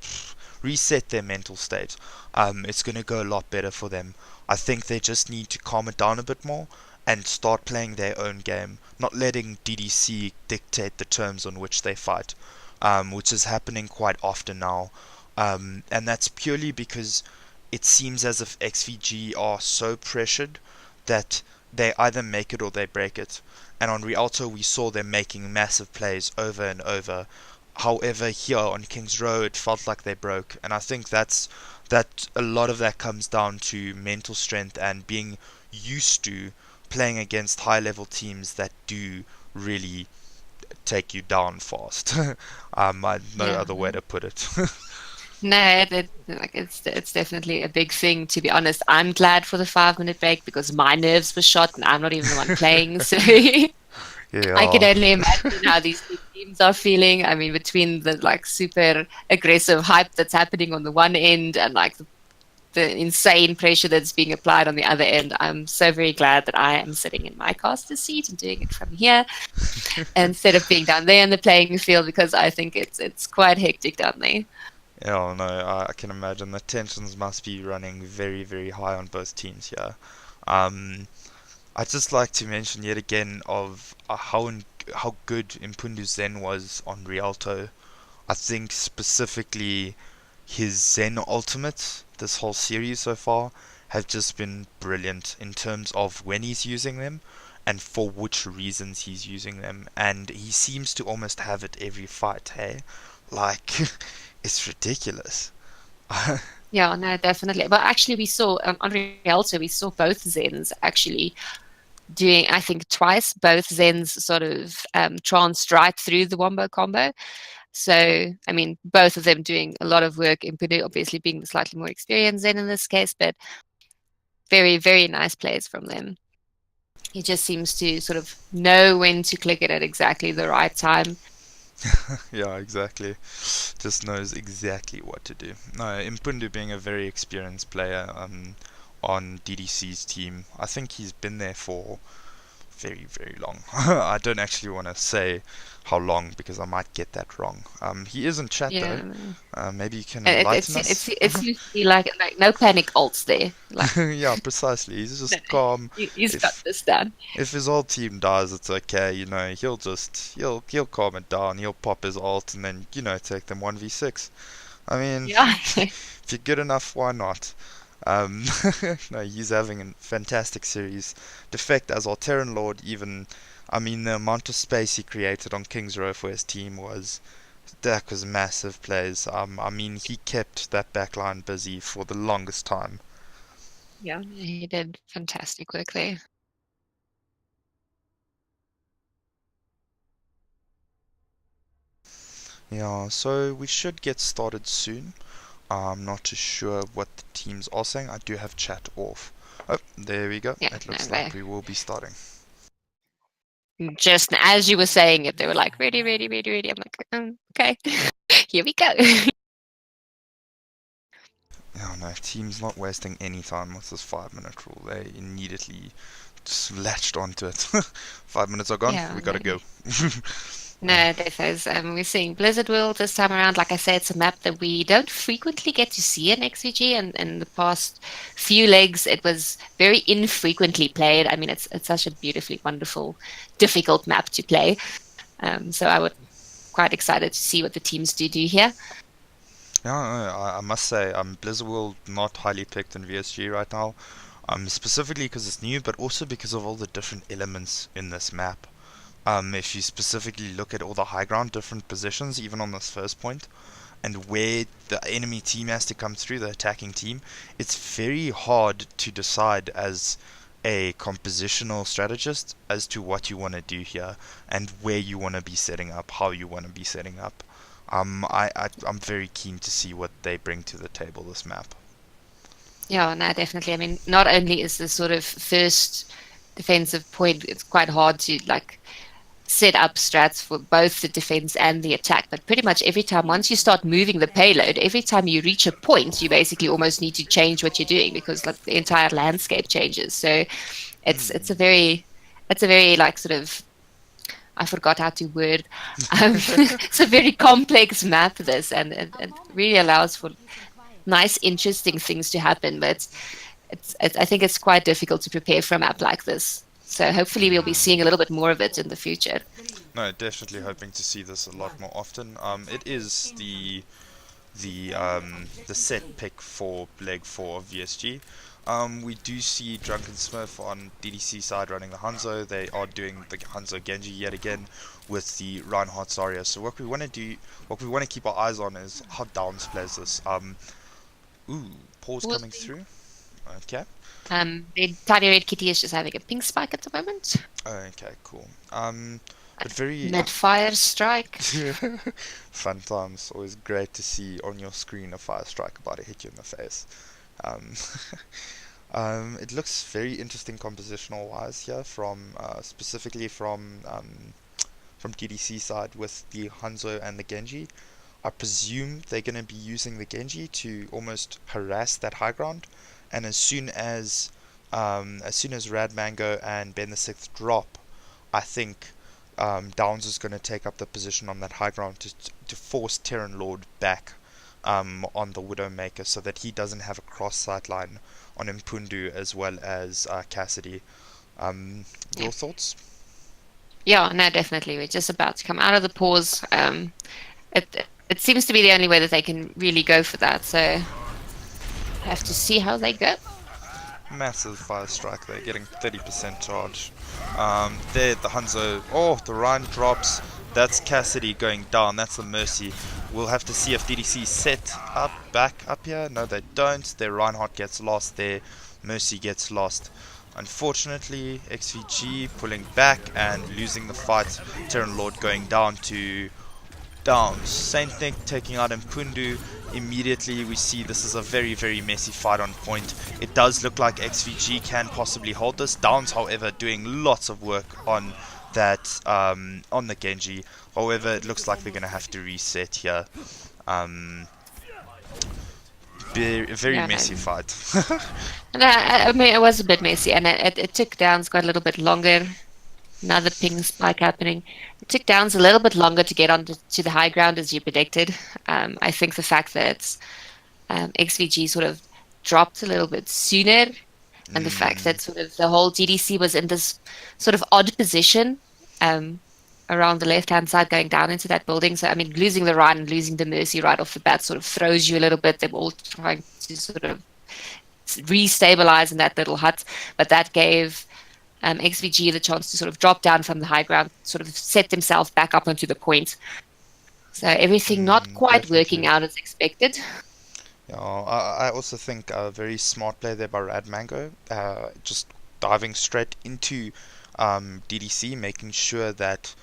reset their mental state, it's going to go a lot better for them. I think they just need to calm it down a bit more and start playing their own game, not letting DDC dictate the terms on which they fight, which is happening quite often now. And that's purely because it seems as if XVG are so pressured that they either make it or they break it. And on Rialto, we saw them making massive plays over and over. However, here on King's Row, it felt like they broke, and I think that a lot of that comes down to mental strength and being used to playing against high-level teams that do really take you down fast. No Yeah. other way to put it. No, like it's definitely a big thing. To be honest, I'm glad for the 5-minute break because my nerves were shot and I'm not even the one playing. So I can Yeah. only imagine how these two teams are feeling. I mean, between the like super aggressive hype that's happening on the one end and like the insane pressure that's being applied on the other end, I'm so very glad that I am sitting in my caster seat and doing it from here instead of being down there in the playing field because I think it's quite hectic down there. Yeah, no, I can imagine the tensions must be running very, very high on both teams here. Um, I'd just like to mention yet again of how good Impundu Zen was on Rialto. I think specifically his Zen ultimates this whole series so far have just been brilliant in terms of when he's using them and for which reasons he's using them. And he seems to almost have it every fight, hey? Like, it's ridiculous. Yeah, no, definitely. But actually, we saw on Rialto, we saw both Zens actually doing, I think, twice. Both Zens sort of tranced right through the wombo combo. So, I mean, both of them doing a lot of work. Impudu obviously being the slightly more experienced Zen in this case, but very, very nice plays from them. He just seems to sort of know when to click it at exactly the right time. Yeah, exactly. Just knows exactly what to do. No, Impundu being a very experienced player on DDC's team. I think he's been there for very, very long. I don't actually want to say how long because I might get that wrong. He is in chat Yeah. though. Maybe you can It enlighten us. it seems to be like no panic alts there. Like Yeah, precisely. He's no, just calm. he's got If this down. if his whole team dies, it's okay. He'll calm it down. He'll pop his ult and then take them 1v6. I mean, Yeah. if you're good enough, why not? Um, no, he's having a fantastic series. Defect as our Terran Lord, even, I mean, the amount of space he created on King's Row for his team that was massive plays. I mean, he kept that backline busy for the longest time. Yeah, he did fantastic work there. Yeah, so we should get started soon. I'm not too sure what the teams are saying. I do have chat off. Oh, there we go. Yeah, It looks no, like we will be starting. just as you were saying it, they were like, ready, ready, ready, ready. I'm like, okay, here we go. Oh no, team's not wasting any time with this 5-minute rule. They immediately just latched onto it. 5 minutes are gone, Yeah, we gotta go. no, this is, we're seeing Blizzard World this time around. Like I say, it's a map that we don't frequently get to see in XVG, and in the past few legs, it was very infrequently played. I mean, it's such a beautifully wonderful, difficult map to play. So I would quite excited to see what the teams do here. Yeah, I must say, Blizzard World not highly picked in VSG right now. Specifically because it's new, but also because of all the different elements in this map. If you specifically look at all the high ground, different positions, even on this first point, and where the enemy team has to come through, the attacking team, it's very hard to decide as a compositional strategist as to what you want to do here and where you want to be setting up, how you want to be setting up. I'm very keen to see what they bring to the table this map. Yeah, no, definitely. I mean, not only is the sort of first defensive point, it's quite hard to like set up strats for both the defense and the attack, but pretty much every time, once you start moving the payload, every time you reach a point, you basically almost need to change what you're doing because like the entire landscape changes. So it's a very like sort of, I forgot how to word. It's a very complex map, this, and it really allows for nice, interesting things to happen. But I think it's quite difficult to prepare for a map like this. So hopefully we'll be seeing a little bit more of it in the future. No, definitely hoping to see this a lot more often. It is the set pick for leg 4 of VSG. We do see Drunken Smurf on DDC side running the Hanzo. They are doing the Hanzo Genji yet again with the Reinhardt Zarya. So what we want to keep our eyes on is how Downs plays this. Pause coming through. Okay. The Tiny Red Kitty is just having a pink spike at the moment. Okay, cool. But very mid-fire strike. fun times. Always great to see on your screen a fire strike about to hit you in the face. It looks very interesting compositional wise here, from specifically from DDC side with the Hanzo and the Genji. I presume they're going to be using the Genji to almost harass that high ground, and as soon as Rad Mango and Ben the Sixth drop, I think Downs is going to take up the position on that high ground to force Terran Lord back on the Widowmaker so that he doesn't have a cross sight line on Mpundu as well as Cassidy. Your thoughts? Yeah, no, definitely. We're just about to come out of the pause. It seems to be the only way that they can really go for that. So have to see how they go. Massive fire strike there, getting 30% charge. There, the Hanzo. Oh, the Rhine drops. That's Cassidy going down. That's the Mercy. We'll have to see if DDC set up back up here. No, they don't. Their Reinhardt gets lost. Their Mercy gets lost. Unfortunately, XVG pulling back and losing the fight. Terran Lord going down to Downs. Saint Nick taking out Mpundu. Immediately we see this is a very, very messy fight on point. It does look like XVG can possibly hold this. Downs, however, doing lots of work on that on the Genji. However, it looks like they're going to have to reset here. Very messy fight. And I mean, it was a bit messy, and it took Downs quite a little bit longer Another ping spike happening. It took Downs a little bit longer to get onto to the high ground as you predicted. I think the fact that XVG sort of dropped a little bit sooner, and the fact Mm, that sort of the whole DDC was in this sort of odd position um, around the left-hand side going down into that building. So, I mean, losing the Rhine and losing the Mercy right off the bat sort of throws you a little bit. They're all trying to sort of re-stabilize in that little hut, but that gave XVG the chance to sort of drop down from the high ground, sort of set themselves back up onto the point. So everything not quite definitely. working out as expected. Yeah, I also think a very smart play there by Rad Mango, just diving straight into DDC, making sure that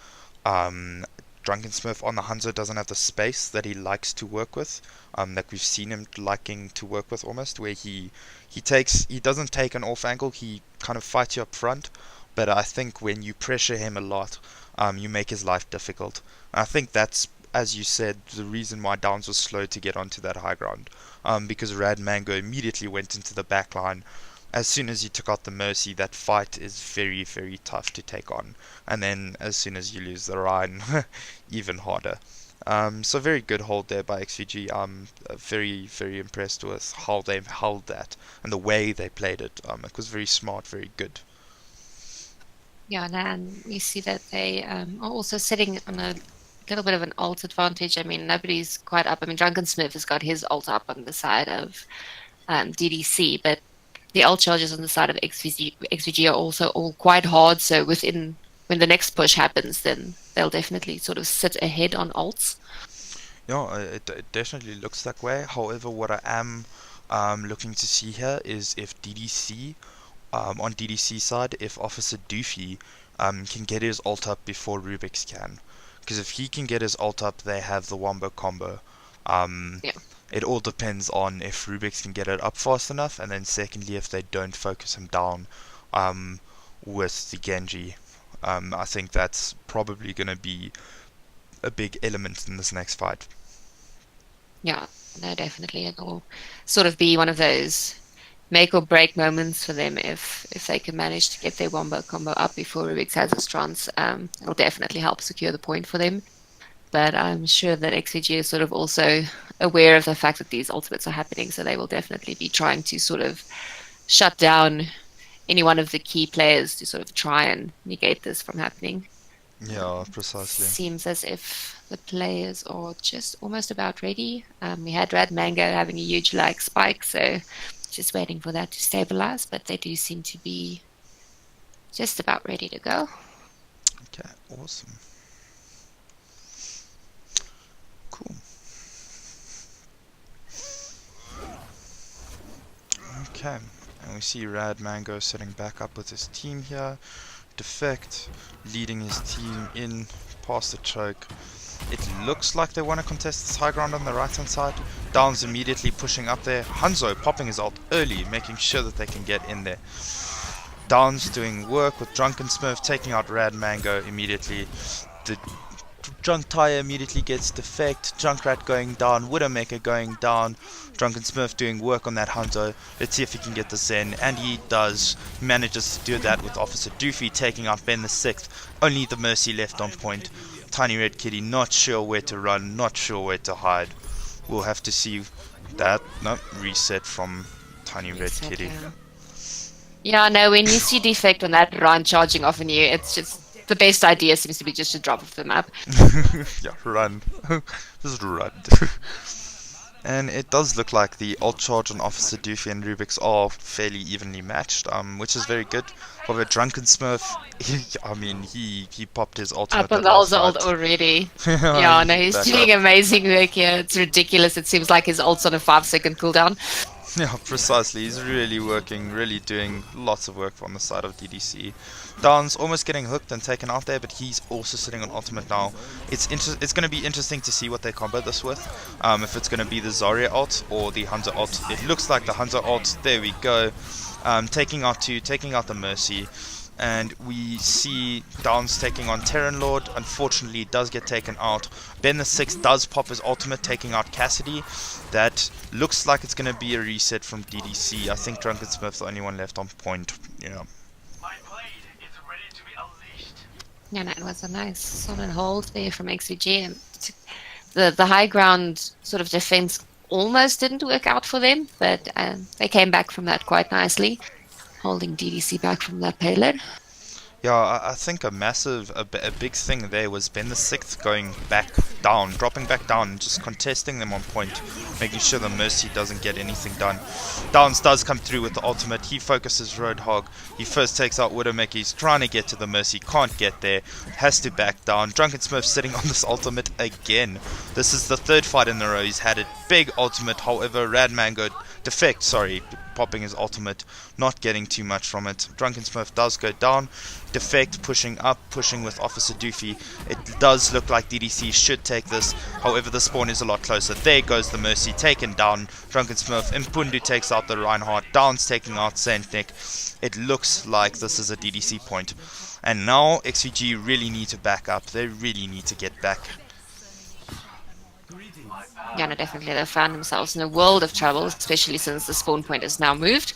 Drunken Smurf on the Hanzo doesn't have the space that he likes to work with, that we've seen him liking to work with almost, where he doesn't take an off angle, he kind of fights you up front, but I think when you pressure him a lot, you make his life difficult. And I think that's, as you said, the reason why Downs was slow to get onto that high ground, because Rad Mango immediately went into the back line. As soon as you took out the Mercy, that fight is very, very tough to take on. And then as soon as you lose the Rhine, even harder. So very good hold there by XVG. Very, very impressed with how they held that and the way they played it. It was very smart, very good. Yeah, and we see that they are also sitting on a little bit of an alt advantage. I mean, nobody's quite up. I mean, Drunken Smith has got his alt up on the side of DDC, but the alt charges on the side of XVG are also all quite hard. So when the next push happens, then they'll definitely sort of sit ahead on alts. Yeah, it definitely looks that way. However, what I am looking to see here is if DDC, on DDC side, if Officer Doofy can get his ult up before Rubik's can. Because if he can get his ult up, they have the Wombo combo. Um, Yeah. it all depends on if Rubik's can get it up fast enough, and then secondly, if they don't focus him down um, with the Genji. I think that's probably going to be a big element in this next fight. Yeah, no, definitely. It'll sort of be one of those make or break moments for them if they can manage to get their Wombo combo up before Rubik's has its trance. It'll definitely help secure the point for them. But I'm sure that XVG is sort of also aware of the fact that these ultimates are happening, so they will definitely be trying to sort of shut down any one of the key players to sort of try and negate this from happening. Yeah, precisely. Seems as if the players are just almost about ready. We had Rad Mango having a huge lag spike, so just waiting for that to stabilize, but they do seem to be just about ready to go. Okay, awesome. Cool. Okay, and we see Rad Mango sitting back up with his team here. Defect leading his team in past the choke. It looks like they want to contest this high ground on the right hand side. Downs immediately pushing up there. Hanzo popping his ult early, making sure that they can get in there. Downs doing work with Drunken Smurf, taking out Rad Mango immediately. The Drunk Tire immediately gets defect. Junkrat going down. Widowmaker going down. Drunken Smurf doing work on that Hanzo. Let's see if he can get this in. And he does. He manages to do that with Officer Doofy taking out Ben the 6th. Only the Mercy left on point. Tiny Red Kitty not sure where to run, not sure where to hide. We'll have to see that. No, reset from Tiny Red Reset, Kitty. Yeah, no, when you see defect on that run charging off on you, it's just the best idea seems to be just to drop off the map. Yeah, run. Just run. And it does look like the ult charge on Officer Doofy and Rubik's are fairly evenly matched, which is very good. However, Drunken Smurf, he popped his ultimate Up on that the last ult fight. already. Yeah, no, he's Back doing up. amazing work here. It's ridiculous. It seems like his ult's on a 5-second cooldown. Yeah, precisely. He's really working, really doing lots of work on the side of DDC. Downs almost getting hooked and taken out there, but he's also sitting on ultimate now. It's going to be interesting to see what they combo this with. If it's going to be the Zarya ult or the Hanzo ult. It looks like the Hanzo ult. There we go. Taking out the Mercy. And we see Downs taking on Terran Lord. Unfortunately, it does get taken out. Ben the 6th does pop his ultimate, taking out Cassidy. That looks like it's going to be a reset from DDC. I think Drunken Smith's the only one left on point. Yeah. Yeah, no, it was a nice solid hold there from XVG. And the high ground sort of defense almost didn't work out for them, but they came back from that quite nicely, holding DDC back from that payload. Yeah, I think a big thing there was Ben the Sixth going back down, dropping back down, and just contesting them on point, making sure the Mercy doesn't get anything done. Downs does come through with the ultimate. He focuses Roadhog. He first takes out Widowmaker. He's trying to get to the Mercy, can't get there, has to back down. Drunken Smurf sitting on this ultimate again. This is the third fight in a row. He's had a big ultimate, however, Radmango defect, sorry, popping his ultimate, not getting too much from it. Drunken Smurf does go down. Defect pushing up, pushing with Officer Doofy. It does look like DDC should take this. However, the spawn is a lot closer. There goes the Mercy, taken down. Drunken Smurf. Impundu takes out the Reinhardt. Downs taking out Sandnik. It looks like this is a DDC point. And now XVG really need to back up. They really need to get back. Yeah, no, definitely they found themselves in a world of trouble, especially since the spawn point is now moved.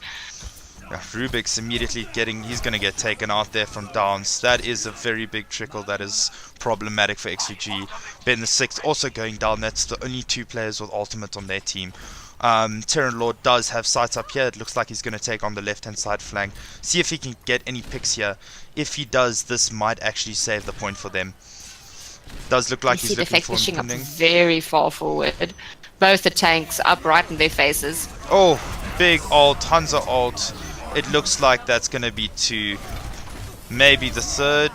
Yeah, Rubik's immediately he's going to get taken out there from Downs. That is a very big trickle. That is problematic for XVG. Ben the Sixth also going down. That's the only two players with ultimate on their team. Terran Lord does have sights up here. It looks like he's going to take on the left-hand side flank. See if he can get any picks here. If he does, this might actually save the point for them. Does look like he's looking for pushing up impending. very far forward. Both the tanks up right in their faces. Oh, big ult, Hansa ult. It looks like that's going to be two. Maybe the third.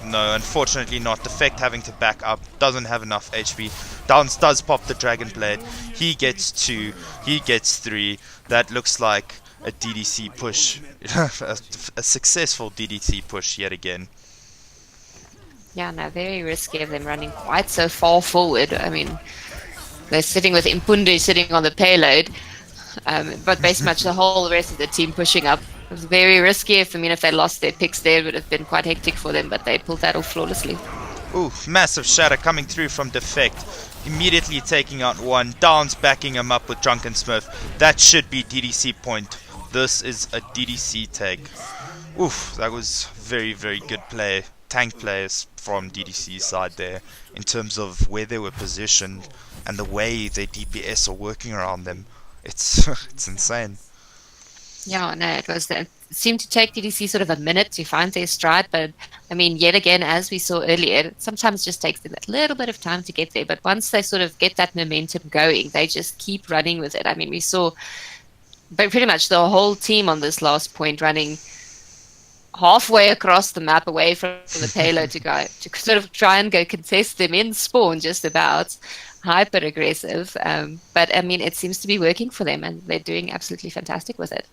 No, unfortunately not. Defect having to back up. Doesn't have enough HP. Downs does pop the Dragon Blade. He gets two. He gets three. That looks like a DDC push. a successful DDC push yet again. Yeah, no, very risky of them running quite so far forward. I mean, they're sitting with Impundu sitting on the payload, but basically much the whole rest of the team pushing up. It was very risky. If they lost their picks there, it would have been quite hectic for them, but they pulled that off flawlessly. Ooh, massive shatter coming through from Defect. Immediately taking out one. Downs backing him up with Drunken Smurf. That should be DDC point. This is a DDC tag. Oof, that was very, very good play. Tank players from DDC's side there in terms of where they were positioned and the way their DPS are working around them. It's it's insane. Yeah, no, it seemed to take DDC sort of a minute to find their stride, but I mean, yet again, as we saw earlier, it sometimes just takes them a little bit of time to get there, but once they sort of get that momentum going, they just keep running with it. I mean, we saw pretty much the whole team on this last point running halfway across the map away from the payload to sort of try and go contest them in spawn, just about hyper aggressive. But I mean, it seems to be working for them, and they're doing absolutely fantastic with it.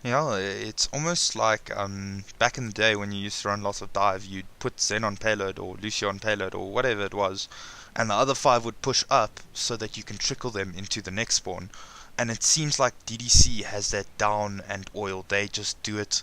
Yeah, it's almost like back in the day when you used to run lots of dive, you'd put Zen on payload or Lucio on payload or whatever it was, and the other five would push up so that you can trickle them into the next spawn. And it seems like DDC has that down and oiled. They just do it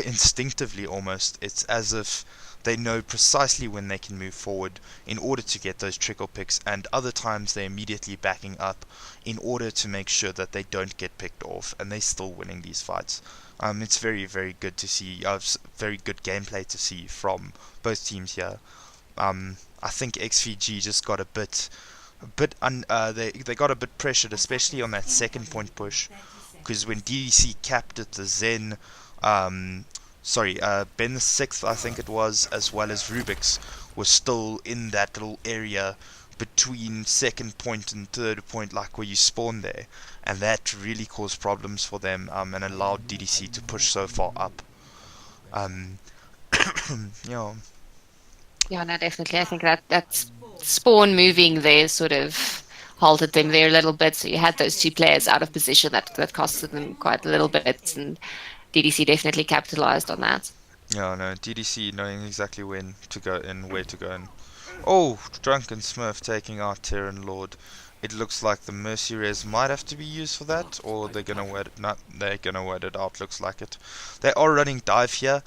instinctively almost. It's as if they know precisely when they can move forward in order to get those trickle picks, and other times they're immediately backing up in order to make sure that they don't get picked off, and they're still winning these fights. It's very, very good to see, very good gameplay to see from both teams here. I think XVG just got they got a bit pressured, especially on that second point push, because when DDC capped it, the Zen Ben the Sixth, I think it was, as well as Rubik's, was still in that little area between second point and third point, like where you spawn there, and that really caused problems for them, and allowed DDC to push so far up. Yeah. Yeah, no, definitely. I think that spawn moving there sort of halted them there a little bit. So you had those two players out of position that costed them quite a little bit, and DDC definitely capitalized on that. Yeah, no, DDC knowing exactly when to go and where to go. And oh, Drunken Smurf taking out Terran Lord. It looks like the Mercy Res might have to be used for that, or they're gonna wait it. No, they're gonna wait it out. Looks like it. They are running dive here.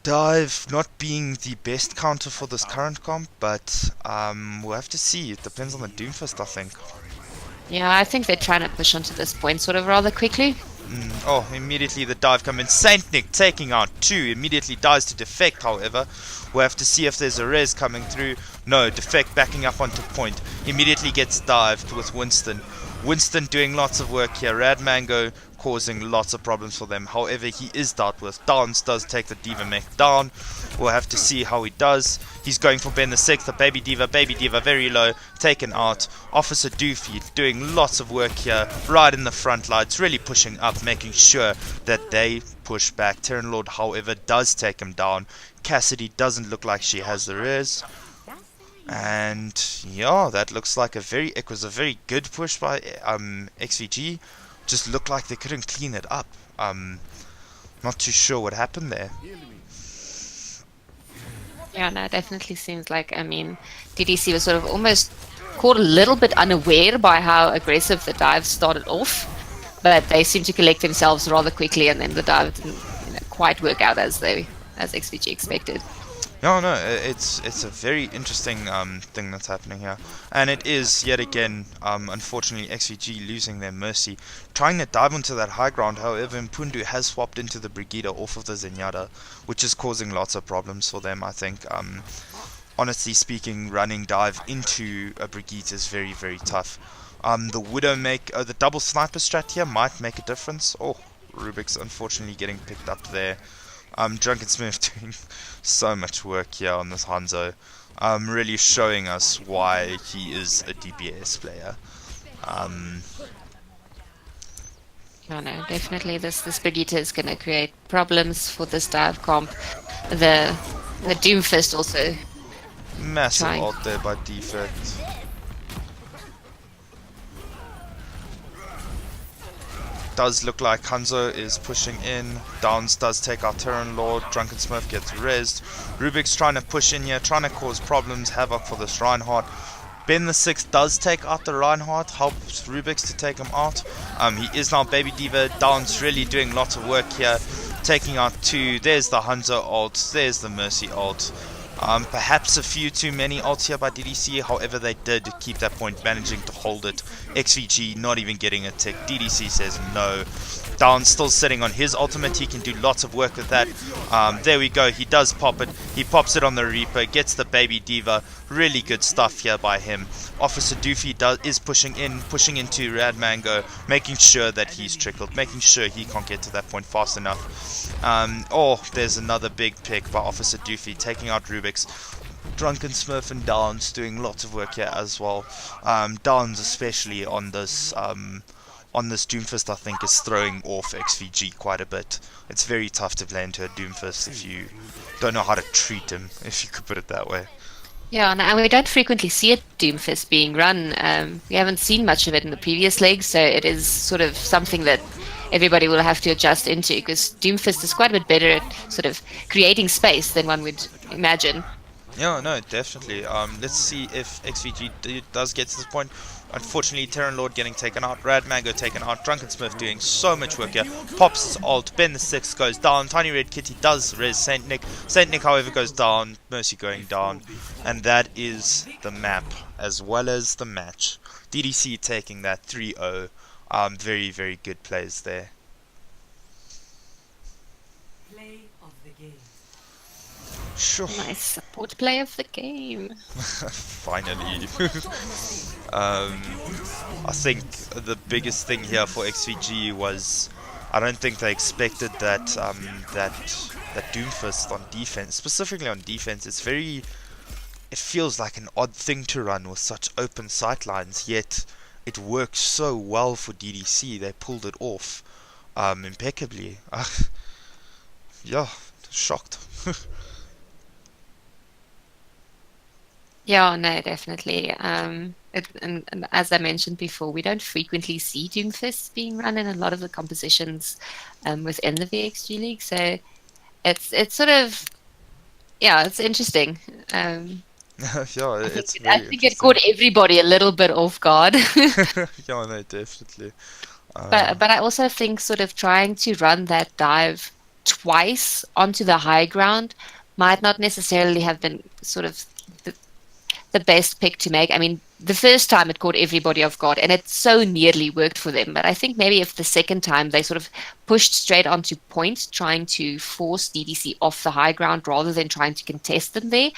Dive not being the best counter for this current comp, but we'll have to see. It depends on the Doomfist, I think. Yeah, I think they're trying to push onto this point sort of rather quickly. Oh, immediately the dive come in. Saint Nick taking out 2. Immediately dies to Defect, however. We'll have to see if there's a res coming through. No, Defect backing up onto point. Immediately gets dived with Winston. Winston doing lots of work here. Rad Mango causing lots of problems for them. However, he is dealt with. Dance does take the Diva mech down. We'll have to see how he does. He's going for Ben the 6th. The Baby Diva very low. Taken out. Officer Doofy doing lots of work here. Right in the front lights. Really pushing up. Making sure that they push back. Terran Lord, however, does take him down. Cassidy doesn't look like she has the res. And yeah, that looks like it was a very good push by XVG. Just looked like they couldn't clean it up. Not too sure what happened there. Yeah, no, it definitely seems like, I mean, DDC was sort of almost caught a little bit unaware by how aggressive the dive started off, but they seemed to collect themselves rather quickly, and then the dive didn't quite work out as XVG expected. No, it's a very interesting thing that's happening here, and it is yet again, unfortunately, XVG losing their mercy, trying to dive onto that high ground. However, Mpundu has swapped into the Brigida off of the Zenyatta, which is causing lots of problems for them. I think, honestly speaking, running dive into a Brigida is very, very tough. The the double sniper strat here might make a difference. Oh, Rubik's unfortunately getting picked up there. Drunken Smith doing so much work here on this Hanzo, really showing us why he is a DPS player. No, definitely this Brigitte is going to create problems for this dive comp. The Doomfist also Massive trying. ult there by Defect. Does look like Hanzo is pushing in. Downs does take out Terran Lord. Drunken Smurf gets rezzed. Rubik's trying to push in here, trying to cause problems, havoc for this Reinhardt. Ben the 6th does take out the Reinhardt, helps Rubik's to take him out. He is now Baby Diva. Downs really doing lots of work here, taking out 2. There's the Hanzo ult, there's the Mercy ult. Perhaps a few too many ults here by DDC, however they did keep that point, managing to hold it. XVG not even getting a tick. DDC says no. Down still sitting on his ultimate, he can do lots of work with that. There we go, he does pop it. He pops it on the Reaper, gets the Baby Diva. Really good stuff here by him. Officer Doofy is pushing into Rad Mango, making sure that he's trickled, making sure he can't get to that point fast enough. There's another big pick by Officer Doofy, taking out Rubik's. Drunken Smurf and Downs doing lots of work here as well. Downs especially on this Doomfist, I think, is throwing off XVG quite a bit. It's very tough to play into a Doomfist if you don't know how to treat him, if you could put it that way. Yeah, and we don't frequently see a Doomfist being run. We haven't seen much of it in the previous leagues, so it is sort of something that everybody will have to adjust into, because Doomfist is quite a bit better at sort of creating space than one would imagine. Yeah, no, definitely. Let's see if XVG does get to this point. Unfortunately, Terran Lord getting taken out, Rad Mango taken out, Drunken Smith doing so much work here. Pops his ult, Ben the 6th goes down, Tiny Red Kitty does res Saint Nick. Saint Nick, however, goes down, Mercy going down. And that is the map, as well as the match. DDC taking that 3-0. Very, very good plays there. Play of the game. Sure. Nice support play of the game. Finally. I think the biggest thing here for XVG was, I don't think they expected that that Doomfist on defense, specifically on defense. It feels like an odd thing to run with such open sightlines, yet it works so well for DDC. They pulled it off impeccably. Yeah, shocked. Yeah, no, definitely. And as I mentioned before, we don't frequently see Doomfists being run in a lot of the compositions within the VXG League, so it's sort of, yeah, it's interesting. Yeah, it's I think it caught everybody a little bit off guard. Yeah, no, definitely. But I also think sort of trying to run that dive twice onto the high ground might not necessarily have been sort of the best pick to make. I mean, the first time it caught everybody off guard, and it so nearly worked for them. But I think maybe if the second time they sort of pushed straight onto point, trying to force DDC off the high ground rather than trying to contest them there,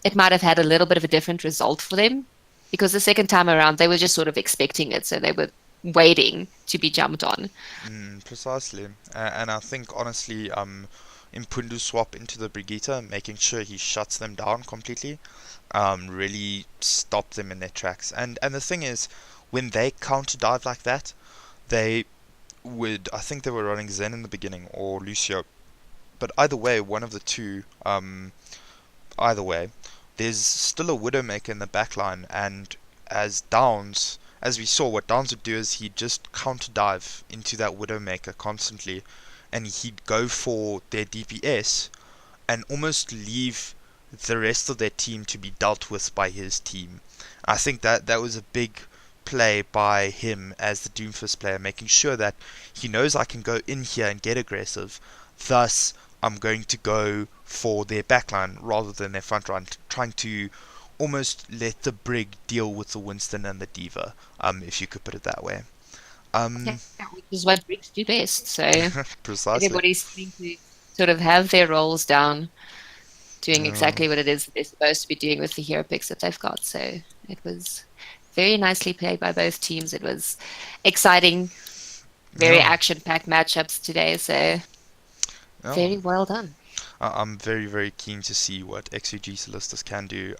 it might have had a little bit of a different result for them. Because the second time around, they were just sort of expecting it, so they were waiting to be jumped on. Precisely. And I think, honestly, Impundu swap into the Brigitte, making sure he shuts them down completely, really stopped them in their tracks. And the thing is, when they counter dive like that, they would, I think they were running Zen in the beginning, or Lucio, but either way, one of the two, either way, there's still a Widowmaker in the backline, and as we saw, what Downs would do is he'd just counter dive into that Widowmaker constantly, and he'd go for their DPS and almost leave the rest of their team to be dealt with by his team. I think that was a big play by him as the Doomfist player, making sure that he knows I can go in here and get aggressive, thus I'm going to go for their backline rather than their front line, trying to almost let the Brig deal with the Winston and the Diva, if you could put it that way. Yeah, which is what Brigs do best. So Precisely. everybody's seeming to sort of have their roles down, doing exactly what it is that they're supposed to be doing with the hero picks that they've got. So it was very nicely played by both teams. It was exciting, very action-packed matchups today. So very well done. I'm very, very keen to see what XVG Solstice can do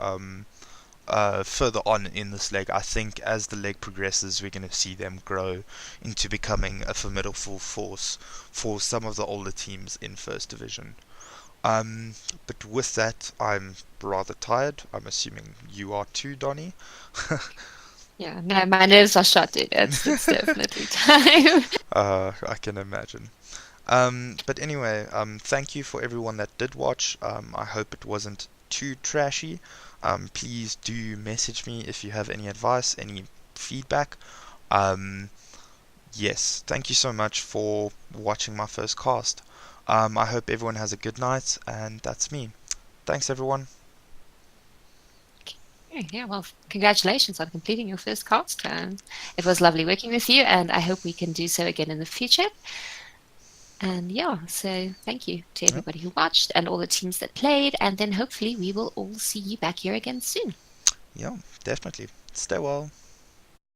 further on in this leg. I think as the leg progresses, we're going to see them grow into becoming a formidable force for some of the older teams in First Division. But with that, I'm rather tired. I'm assuming you are too, Donnie. Yeah, no, my nerves are shot, dude. It's definitely time. I can imagine. But anyway, thank you for everyone that did watch. I hope it wasn't too trashy. Please do message me if you have any advice, any feedback. Yes, thank you so much for watching my first cast. I hope everyone has a good night, and that's me. Thanks, everyone. Yeah, well, congratulations on completing your first cast. It was lovely working with you, and I hope we can do so again in the future. And yeah, so thank you to everybody who watched and all the teams that played, and then hopefully we will all see you back here again soon. Yeah, definitely. Stay well.